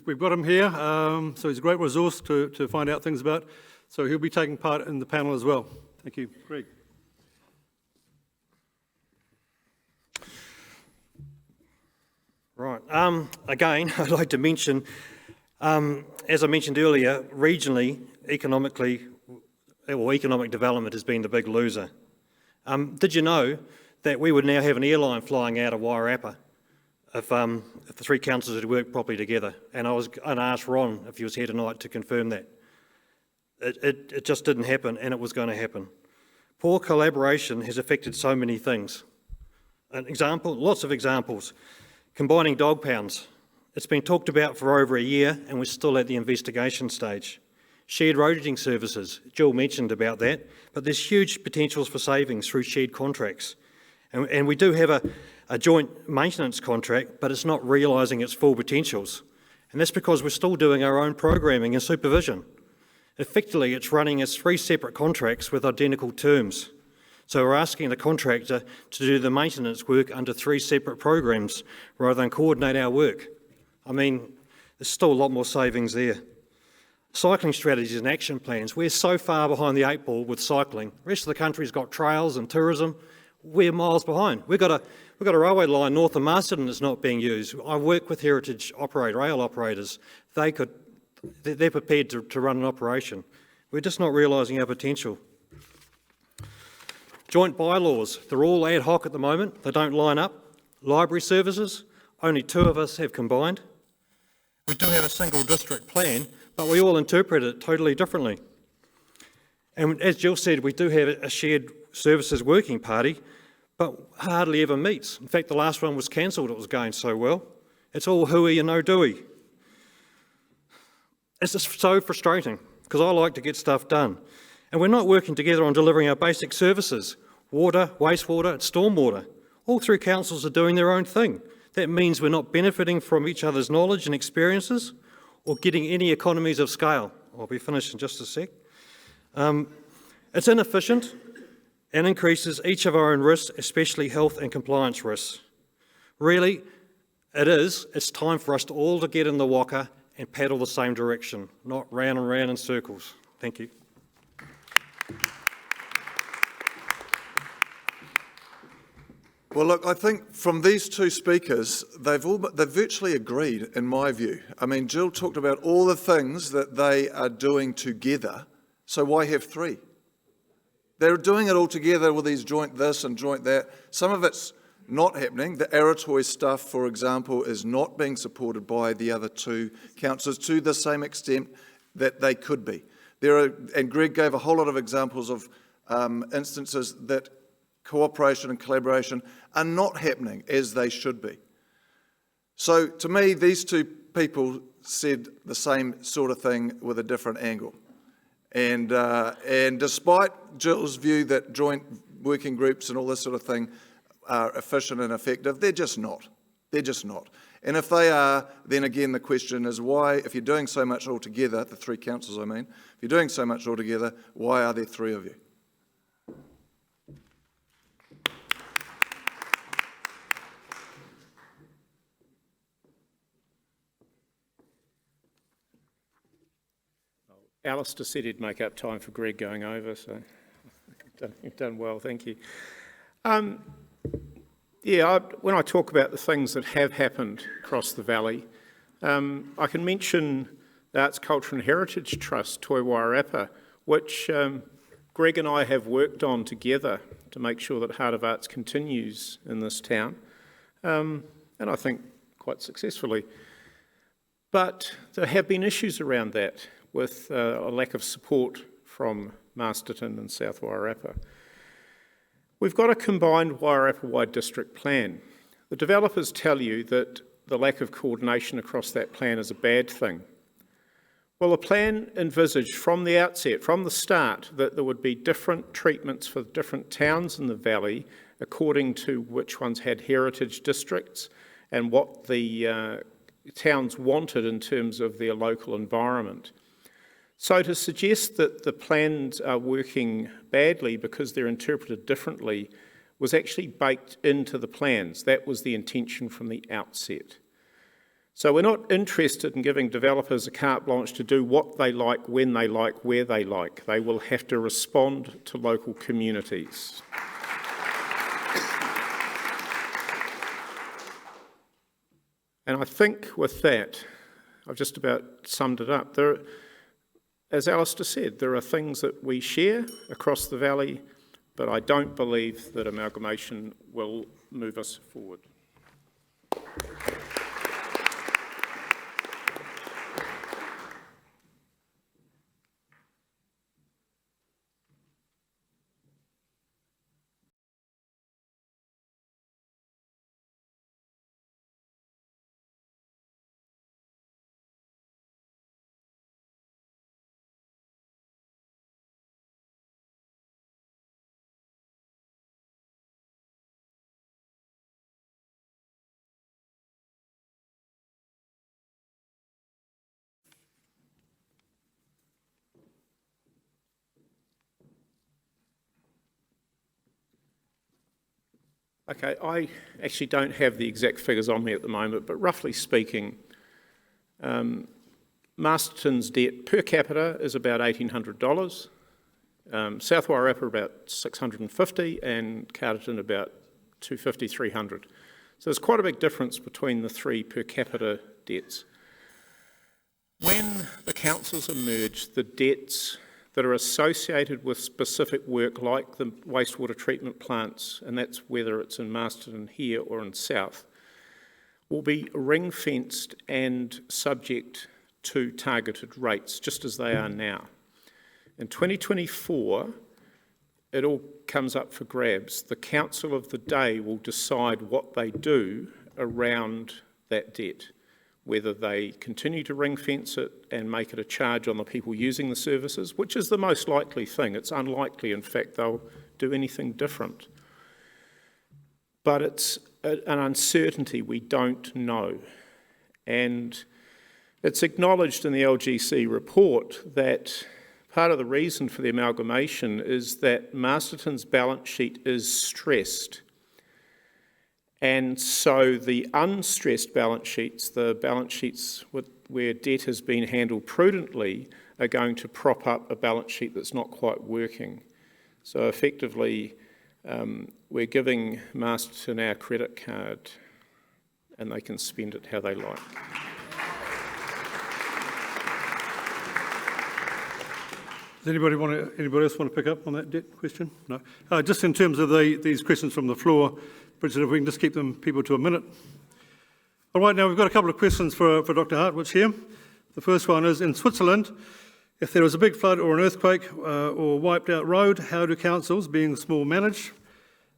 We've got him here, so he's a great resource to find out things about. So he'll be taking part in the panel as well. Thank you. Greg. Right. Again, I'd like to mention, as I mentioned earlier, regionally, economic development has been the big loser. Did you know that we would now have an airline flying out of Wairarapa if the three councils had worked properly together? And I was going to ask Ron if he was here tonight to confirm that. It just didn't happen, and it was going to happen. Poor collaboration has affected so many things. An example, lots of examples. Combining dog pounds. It's been talked about for over a year, and we're still at the investigation stage. Shared roading services, Jill mentioned about that, but there's huge potentials for savings through shared contracts. And we do have a joint maintenance contract, but it's not realising its full potentials. And that's because we're still doing our own programming and supervision. Effectively, it's running as 3 separate contracts with identical terms. So we're asking the contractor to do the maintenance work under 3 separate programs rather than coordinate our work. I mean, there's still a lot more savings there. Cycling strategies and action plans. We're so far behind the 8 ball with cycling. The rest of the country's got trails and tourism. We're miles behind. We've got a railway line north of Masterton that's not being used. I work with heritage rail operators. They're prepared to run an operation. We're just not realising our potential. Joint bylaws, they're all ad hoc at the moment. They don't line up. Library services, only 2 of us have combined. We do have a single district plan, but we all interpret it totally differently. And as Jill said, we do have a shared services working party, but hardly ever meets. In fact, the last one was cancelled, it was going so well. It's all hooey and no doey. It's just so frustrating, because I like to get stuff done. And we're not working together on delivering our basic services, water, wastewater, and stormwater. All 3 councils are doing their own thing. That means we're not benefiting from each other's knowledge and experiences or getting any economies of scale. I'll be finished in just a sec. It's inefficient and increases each of our own risks, especially health and compliance risks. Really, it's time for us to all to get in the waka and paddle the same direction, not round and round in circles. Thank you. Well, look, I think from these 2 speakers, they've virtually agreed, in my view. I mean, Jill talked about all the things that they are doing together, so why have 3? They're doing it all together with these joint this and joint that. Some of it's not happening. The Aratoy stuff, for example, is not being supported by the other 2 councils to the same extent that they could be. And Greg gave a whole lot of examples of instances that cooperation and collaboration are not happening as they should be. So to me, these 2 people said the same sort of thing with a different angle. And despite Jill's view that joint working groups and all this sort of thing are efficient and effective, they're just not. They're just not. And if they are, then again the question is why, if you're doing so much altogether, the 3 councils I mean, if you're doing so much altogether, why are there 3 of you? Alistair said he'd make up time for Greg going over, so you've done well, thank you. When I talk about the things that have happened across the valley, I can mention the Arts, Culture and Heritage Trust, Toi Wairarapa, which Greg and I have worked on together to make sure that Heart of Arts continues in this town, and I think quite successfully. But there have been issues around that with a lack of support from Masterton and South Wairarapa. We've got a combined Wairarapa-wide district plan. The developers tell you that the lack of coordination across that plan is a bad thing. Well, the plan envisaged from the outset, from the start, that there would be different treatments for different towns in the valley according to which ones had heritage districts and what the towns wanted in terms of their local environment. So to suggest that the plans are working badly because they're interpreted differently was actually baked into the plans. That was the intention from the outset. So we're not interested in giving developers a carte blanche to do what they like, when they like, where they like. They will have to respond to local communities. And I think with that, I've just about summed it up. As Alistair said, there are things that we share across the valley, but I don't believe that amalgamation will move us forward. Okay, I actually don't have the exact figures on me at the moment, but roughly speaking, Masterton's debt per capita is about $1,800, South Wairarapa about $650, and Carterton about $250, $300. So there's quite a big difference between the three per capita debts. When the councils emerge, the debts that are associated with specific work like the wastewater treatment plants, and that's whether it's in Masterton here or in South, will be ring-fenced and subject to targeted rates, just as they are now. In 2024, it all comes up for grabs. The council of the day will decide what they do around that debt, whether they continue to ring-fence it and make it a charge on the people using the services, which is the most likely thing. It's unlikely, in fact, they'll do anything different. But it's an uncertainty we don't know. And it's acknowledged in the LGC report that part of the reason for the amalgamation is that Masterton's balance sheet is stressed. And so the unstressed balance sheets, the balance sheets where debt has been handled prudently, are going to prop up a balance sheet that's not quite working. So effectively, we're giving Masterton our credit card and they can spend it how they like. Does anybody else want to pick up on that debt question? No. Just in terms of these questions from the floor, Bridget, if we can just keep people to a minute. All right, now we've got a couple of questions for Dr. Hartwich here. The first one is, in Switzerland, if there is a big flood or an earthquake or wiped out road, how do councils, being small, manage?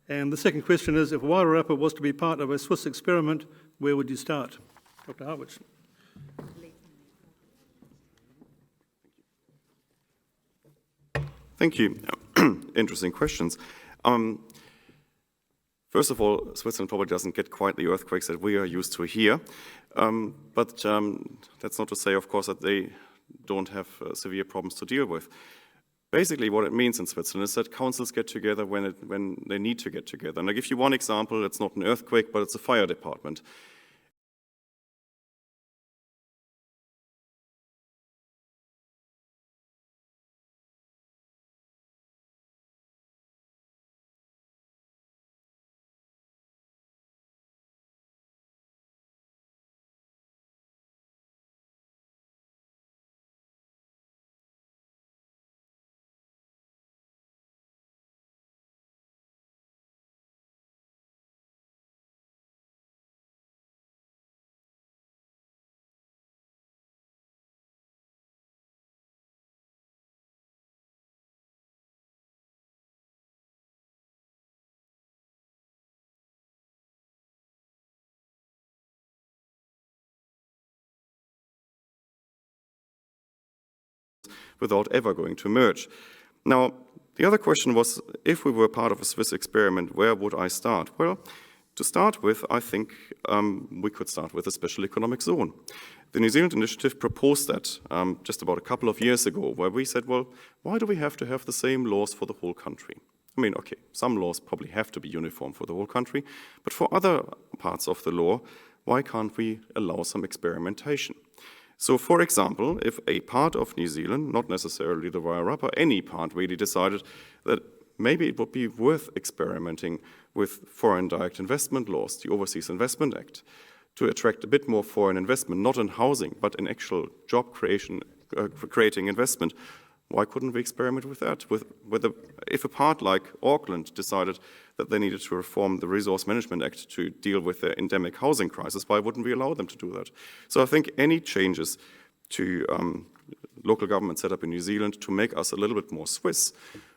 And the second question is, if Wairarapa was to be part of a Swiss experiment, where would you start? Dr. Hartwich. Thank you. Interesting questions. First of all, Switzerland probably doesn't get quite the earthquakes that we are used to here. But that's not to say, of course, that they don't have severe problems to deal with. Basically, what it means in Switzerland is that councils get together when they need to get together. And I'll give you one example. It's not an earthquake, but it's a fire department. without ever going to merge. Now, the other question was, if we were part of a Swiss experiment, where would I start? Well, to start with, I think we could start with a special economic zone. The New Zealand initiative proposed that just about a couple of years ago, where we said, well, why do we have to have the same laws for the whole country? I mean, okay, some laws probably have to be uniform for the whole country, but for other parts of the law, why can't we allow some experimentation? So, for example, if a part of New Zealand, not necessarily the Wairarapa, any part really decided that maybe it would be worth experimenting with foreign direct investment laws, the Overseas Investment Act, to attract a bit more foreign investment, not in housing, but in actual job creating investment, why couldn't we experiment with that? If a part like Auckland decided that they needed to reform the Resource Management Act to deal with the endemic housing crisis, why wouldn't we allow them to do that? So I think any changes to local government setup in New Zealand to make us a little bit more Swiss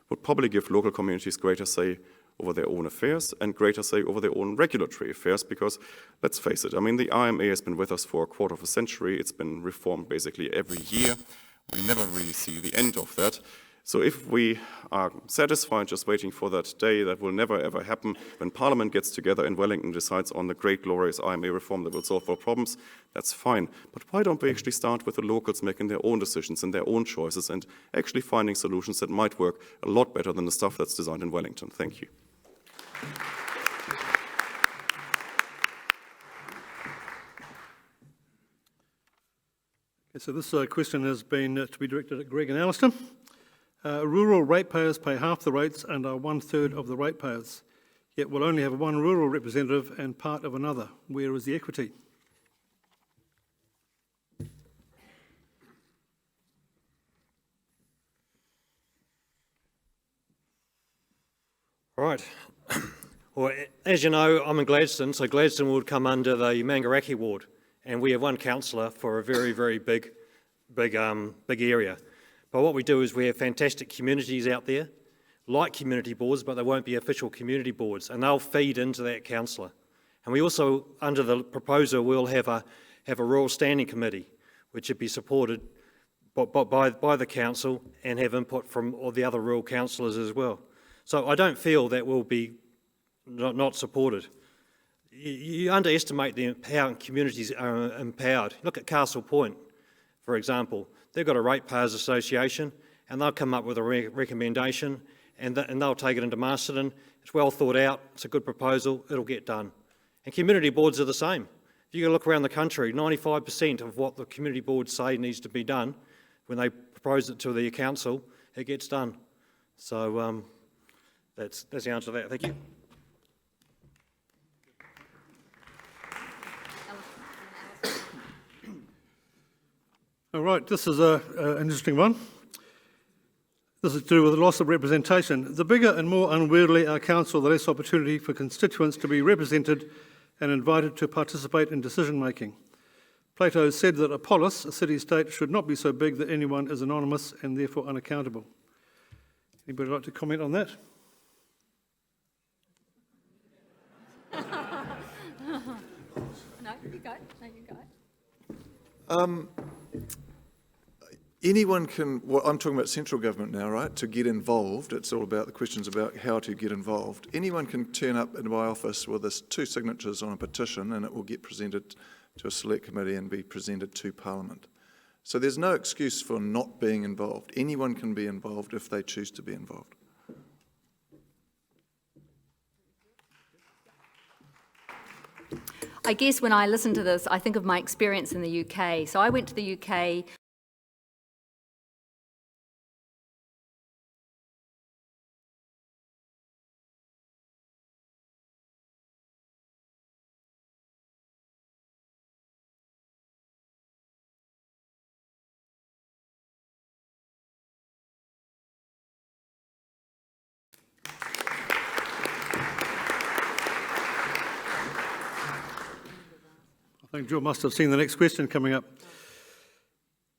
would probably give local communities greater say over their own affairs and greater say over their own regulatory affairs, because let's face it, I mean, the IMA has been with us for a quarter of a century. It's been reformed basically every year. We never really see the end of that. So if we are satisfied just waiting for that day, that will never ever happen, when Parliament gets together in Wellington, decides on the great glorious IMA reform that will solve our problems, that's fine. But why don't we actually start with the locals making their own decisions and their own choices and actually finding solutions that might work a lot better than the stuff that's designed in Wellington? Thank you. So this question has been to be directed at Greg and Alistair. Rural ratepayers pay half the rates and are 1/3 of the ratepayers, yet will only have one rural representative and part of another. Where is the equity? Right. Well, as you know, I'm in Gladstone, so Gladstone would come under the Mangaraki ward, and we have one councillor for a very, very big area. But what we do is we have fantastic communities out there, like community boards, but they won't be official community boards, and they'll feed into that councillor. And we also, under the proposal, will have a rural standing committee, which would be supported by the council and have input from all the other rural councillors as well. So I don't feel that will be not supported. You underestimate how communities are empowered. Look at Castle Point, for example. They've got a ratepayers association, and they'll come up with a recommendation, and they'll take it into Masterton. It's well thought out. It's a good proposal. It'll get done. And community boards are the same. If you look around the country, 95% of what the community boards say needs to be done, when they propose it to the council, it gets done. So that's the answer to that. Thank you. All right, this is an interesting one. This is to do with the loss of representation. The bigger and more unwieldy our council, the less opportunity for constituents to be represented and invited to participate in decision-making. Plato said that a polis, a city-state, should not be so big that anyone is anonymous and therefore unaccountable. Anybody like to comment on that? No, you go. No, you go. Anyone can, well, I'm talking about central government now, right, to get involved. It's all about the questions about how to get involved. Anyone can turn up in my office with 2 signatures on a petition, and it will get presented to a select committee and be presented to Parliament. So there's no excuse for not being involved. Anyone can be involved if they choose to be involved. I guess when I listen to this, I think of my experience in the UK. So I went to the UK I think Jill must have seen the next question coming up.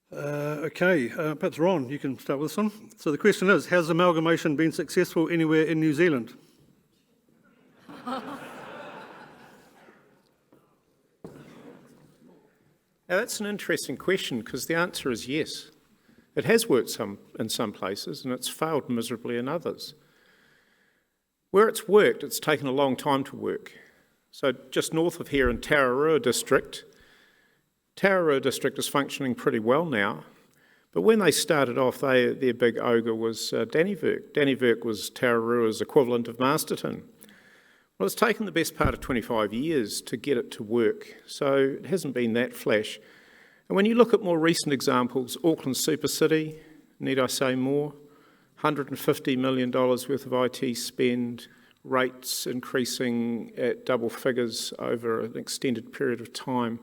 Perhaps Ron, you can start with this one. So the question is, has amalgamation been successful anywhere in New Zealand? Now that's an interesting question, because the answer is yes. It has worked in some places and it's failed miserably in others. Where it's worked, it's taken a long time to work. So just north of here in Tararua District is functioning pretty well now. But when they started off, their big ogre was Dannyverk. Dannyverk was Tararua's equivalent of Masterton. Well, it's taken the best part of 25 years to get it to work, so it hasn't been that flash. And when you look at more recent examples, Auckland Super City, need I say more? $150 million worth of IT spend, rates increasing at double figures over an extended period of time,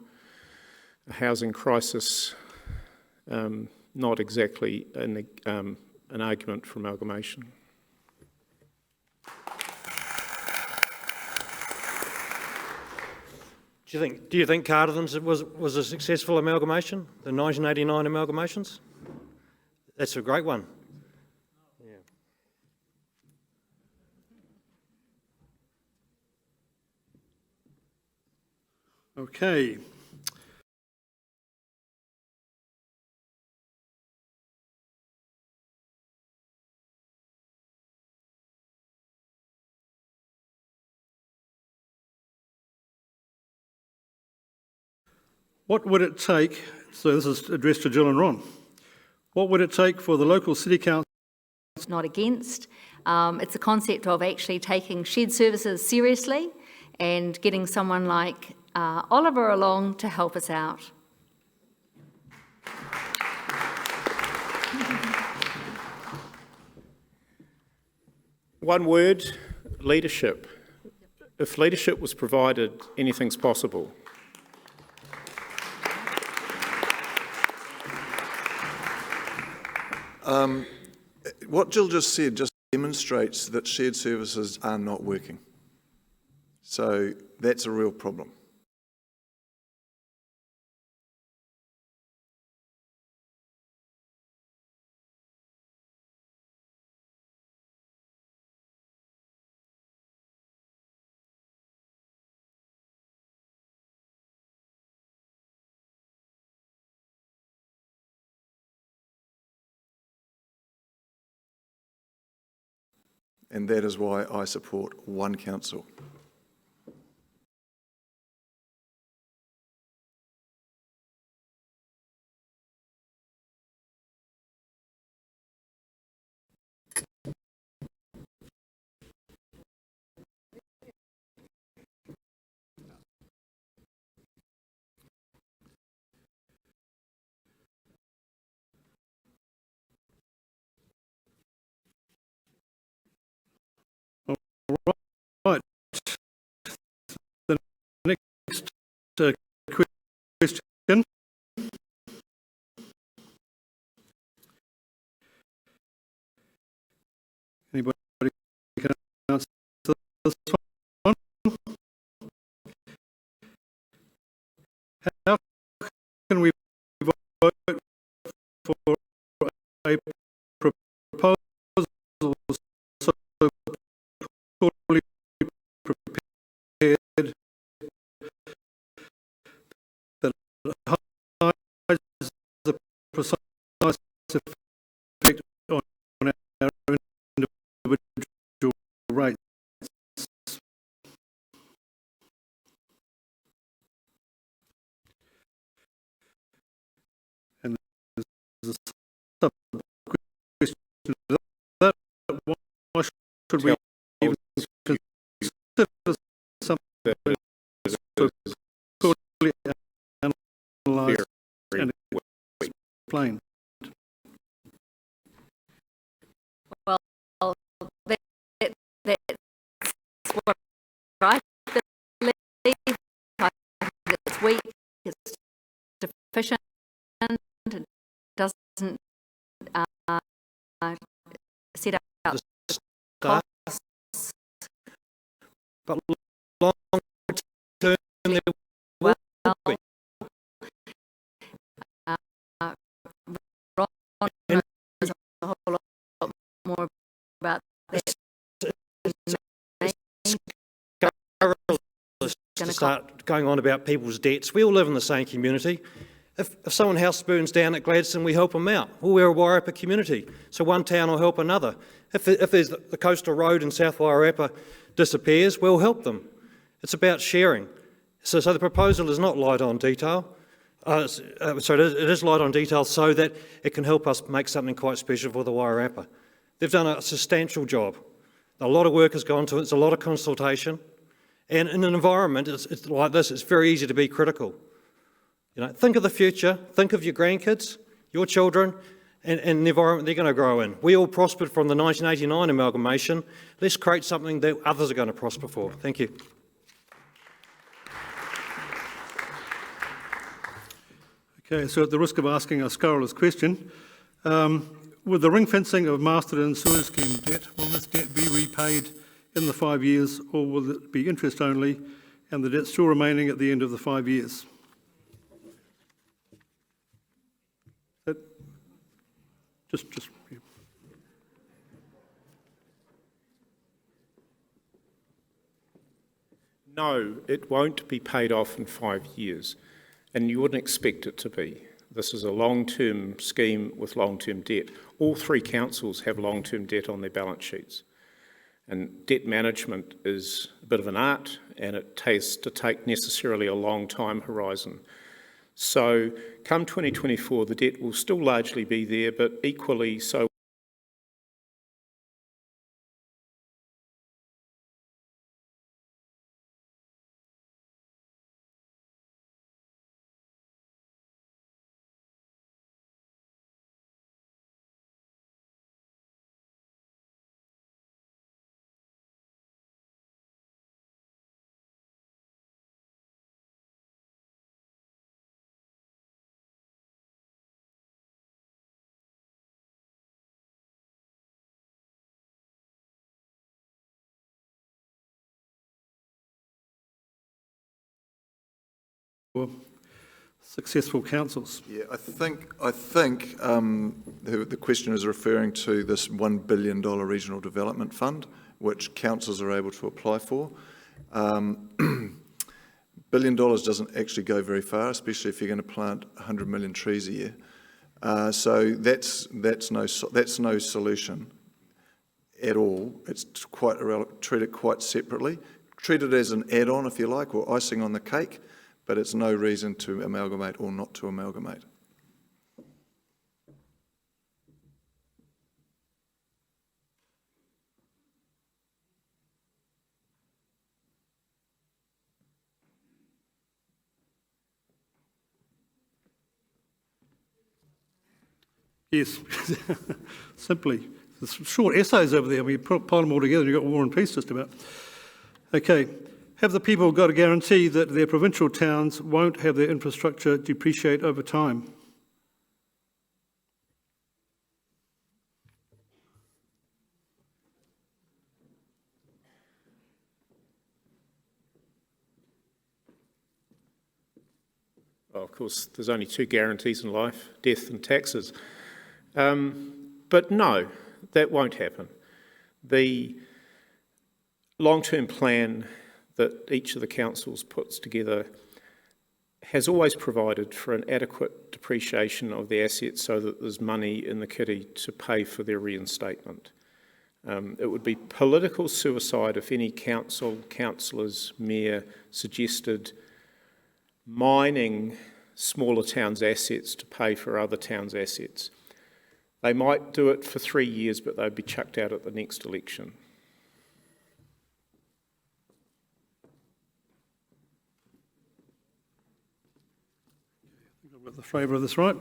a housing crisis, not exactly an argument for amalgamation. Do you think Carterton's was a successful amalgamation, the 1989 amalgamations? That's a great one. Yeah. Okay. What would it take, so this is addressed to Jill and Ron, what would it take for the local city council? Not against. It's a concept of actually taking shared services seriously and getting someone like Oliver along to help us out. One word, leadership. If leadership was provided, anything's possible. What Jill just said just demonstrates that shared services are not working. So that's a real problem. And that is why I support one council. Right. The next question. Anybody can answer this one? How can we vote for a proposal so poorly prepared that hides the precise effect on our individual rates? And there's a sub-question to that. Why should we even consider something so poorly analysed and explained? Well, that's what I believe. I think it's weak, it's deficient, it doesn't set out Start. costs. But long term, there will be. Ron knows a whole lot more about that. To start going on about people's debts. We all live in the same community. If someone's house burns down at Gladstone, we help them out. Well, we're a Wairarapa community, so one town will help another. If there's the coastal road in South Wairarapa disappears, we'll help them. It's about sharing. So the proposal is not light on detail. It is light on detail so that it can help us make something quite special for the Wairarapa. They've done a substantial job. A lot of work has gone to it. It's a lot of consultation. And in an environment it's like this, it's very easy to be critical. You know, think of the future, think of your grandkids, your children, and the environment they're going to grow in. We all prospered from the 1989 amalgamation. Let's create something that others are going to prosper for. Thank you. Okay, so at the risk of asking a scurrilous question, with the ring fencing of Masterton and Sewer Scheme debt, will this debt be repaid in the 5 years, or will it be interest only and the debt still remaining at the end of the 5 years? Yeah. No, it won't be paid off in 5 years, and you wouldn't expect it to be. This is a long-term scheme with long-term debt. All three councils have long-term debt on their balance sheets. And debt management is a bit of an art, and it has to take necessarily a long time horizon. So come 2024, the debt will still largely be there, but equally so. For successful councils. Yeah, I think the question is referring to this $1 billion regional development fund, which councils are able to apply for. $1 billion doesn't actually go very far, especially if you're going to plant 100 million trees a year. So that's no solution at all. It's treat it quite separately. Treat it as an add-on, if you like, or icing on the cake. But it's no reason to amalgamate or not to amalgamate. Yes, simply. There's short essays over there. We pile them all together and you've got War and Peace just about. Okay. Have the people got a guarantee that their provincial towns won't have their infrastructure depreciate over time? Well, of course, there's only two guarantees in life, death and taxes. But no, that won't happen. The long-term plan that each of the councils puts together has always provided for an adequate depreciation of the assets so that there's money in the kitty to pay for their reinstatement. It would be political suicide if any councillors, mayor suggested mining smaller towns' assets to pay for other towns' assets. They might do it for 3 years, but they'd be chucked out at the next election. I've got the flavour of this right.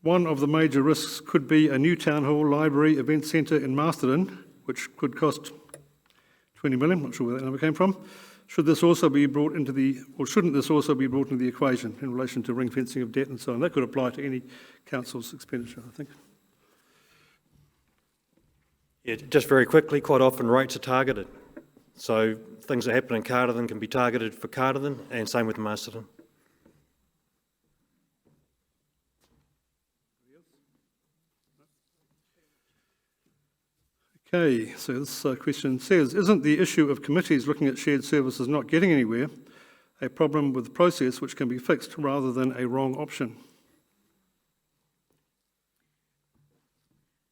One of the major risks could be a new town hall, library, event centre in Masterton, which could cost 20 million, not sure where that number came from. Should this also be brought into shouldn't this also be brought into the equation in relation to ring fencing of debt and so on? That could apply to any council's expenditure, I think. Yeah, just very quickly, quite often rates are targeted. So things that happen in Carterton can be targeted for Carterton, and same with Masterton. Okay, so this question says, isn't the issue of committees looking at shared services not getting anywhere? a problem with the process which can be fixed rather than a wrong option.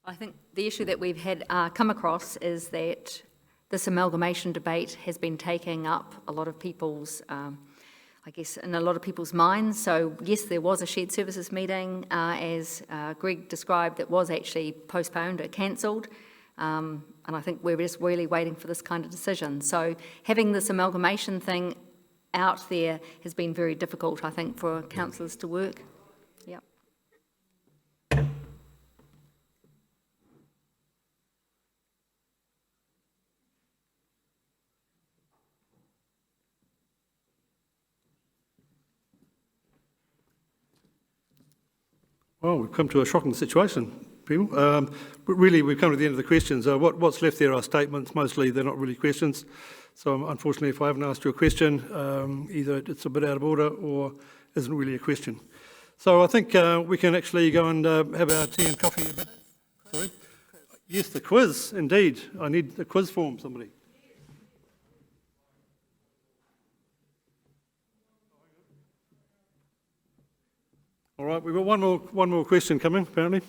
I think the issue that we've had come across is that this amalgamation debate has been taking up a lot of people's, in a lot of people's minds. So yes, there was a shared services meeting, as Greg described, that was actually postponed or cancelled. And I think we're just really waiting for this kind of decision. So having this amalgamation thing out there has been very difficult, I think, for councillors to work. Yep. Well, we've come to a shocking situation, people. But really, we've come to the end of the questions. What's left there are statements. Mostly, they're not really questions. So unfortunately, if I haven't asked you a question, either it's a bit out of order or isn't really a question. So I think we can actually go and have our tea and coffee a bit. Sorry? Yes, the quiz, indeed. I need the quiz form, somebody. All right, we've got one more question coming, apparently.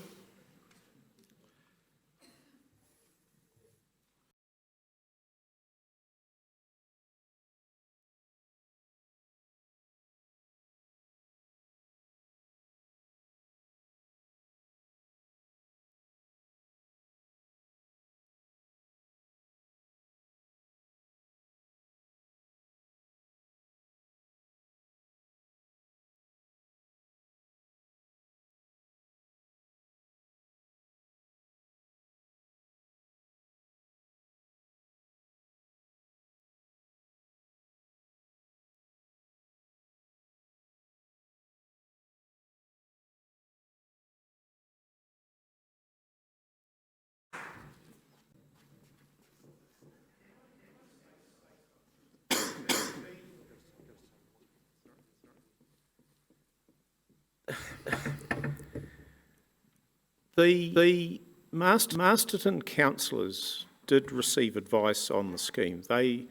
The Masterton councillors did receive advice on the scheme. I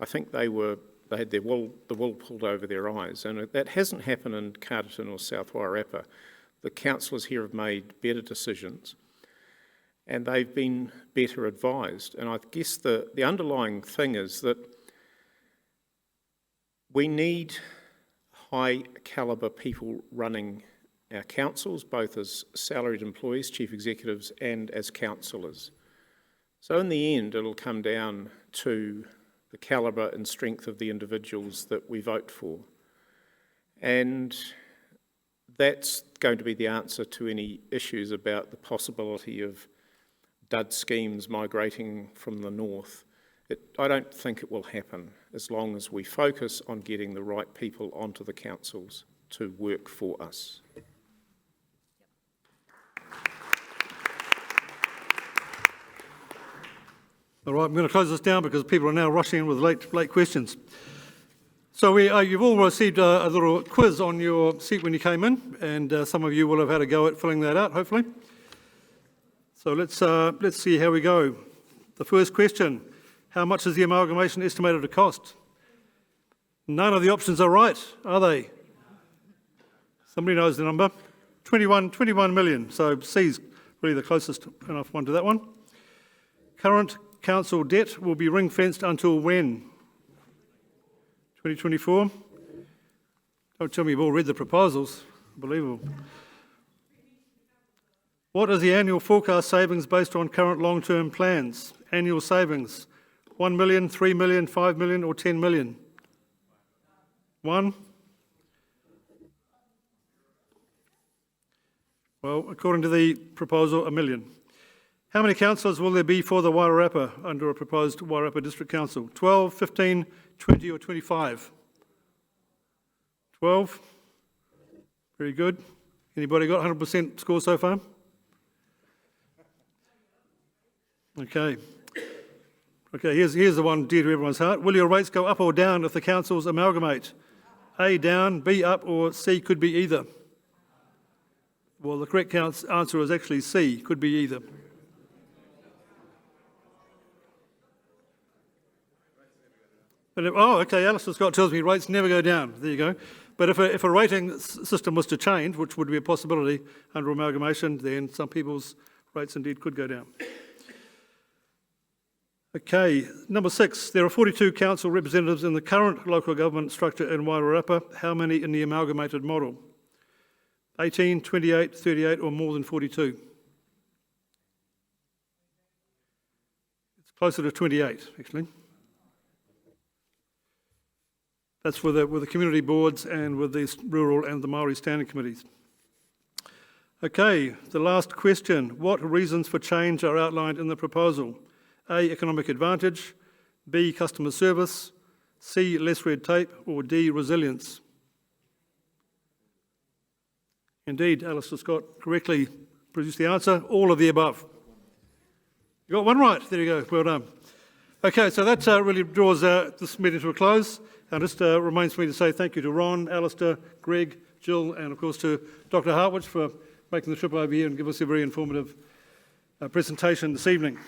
think they had the wool pulled over their eyes, and that hasn't happened in Carterton or South Wairarapa. The councillors here have made better decisions, and they've been better advised. And I guess the underlying thing is that we need high calibre people running our councils, both as salaried employees, chief executives, and as councillors. So in the end, it'll come down to the calibre and strength of the individuals that we vote for. And that's going to be the answer to any issues about the possibility of dud schemes migrating from the north. I don't think it will happen as long as we focus on getting the right people onto the councils to work for us. All right, I'm going to close this down because people are now rushing in with late questions. So you've all received a little quiz on your seat when you came in, and some of you will have had a go at filling that out, hopefully. So let's see how we go. The first question, how much is the amalgamation estimated to cost? None of the options are right, are they? Somebody knows the number. 21 million, so C's really the closest enough one to that one. Current council debt will be ring-fenced until when? 2024? Don't tell me you've all read the proposals. Unbelievable. What is the annual forecast savings based on current long-term plans? Annual savings, 1 million, 3 million, 5 million or 10 million? 1? Well, according to the proposal, 1 million. How many councillors will there be for the Wairarapa under a proposed Wairarapa District Council? 12, 15, 20 or 25? 12? Very good. Anybody got 100% score so far? Okay. Okay, here's the one dear to everyone's heart. Will your rates go up or down if the councils amalgamate? A, down, B, up, or C, could be either? Well, the correct answer is actually C, could be either. Okay, Alistair Scott tells me rates never go down. There you go. But if a rating system was to change, which would be a possibility under amalgamation, then some people's rates indeed could go down. Okay, number 6. There are 42 council representatives in the current local government structure in Wairarapa. How many in the amalgamated model? 18, 28, 38 or more than 42? It's closer to 28, actually. That's with the community boards and with the rural and the Māori standing committees. Okay, the last question. What reasons for change are outlined in the proposal? A, economic advantage, B, customer service, C, less red tape, or D, resilience? Indeed, Alistair Scott correctly produced the answer, all of the above. You got one right, there you go, well done. Okay, so that really draws this meeting to a close. And just remains for me to say thank you to Ron, Alistair, Greg, Jill, and of course to Dr. Hartwich for making the trip over here and give us a very informative presentation this evening.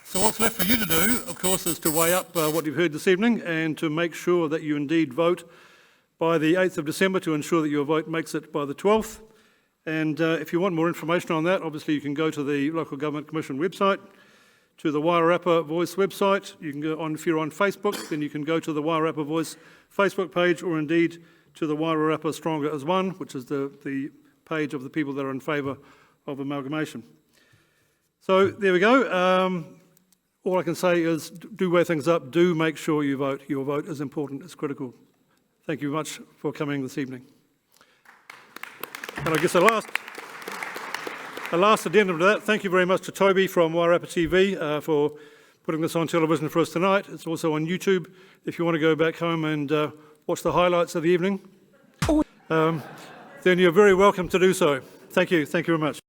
So what's left for you to do, of course, is to weigh up what you've heard this evening and to make sure that you indeed vote by the 8th of December to ensure that your vote makes it by the 12th. And if you want more information on that, obviously you can go to the Local Government Commission website, to the Wairarapa Voice website. You can go on, if you're on Facebook, then you can go to the Wairarapa Voice Facebook page, or indeed to the Wairarapa Stronger as One, which is the page of the people that are in favour of amalgamation. So there we go. All I can say is do weigh things up, do make sure you vote. Your vote is important, it's critical. Thank you very much for coming this evening. And I guess a last addendum to that, thank you very much to Toby from Wairarapa TV for putting this on television for us tonight. It's also on YouTube if you want to go back home and watch the highlights of the evening. Then you're very welcome to do so. Thank you very much.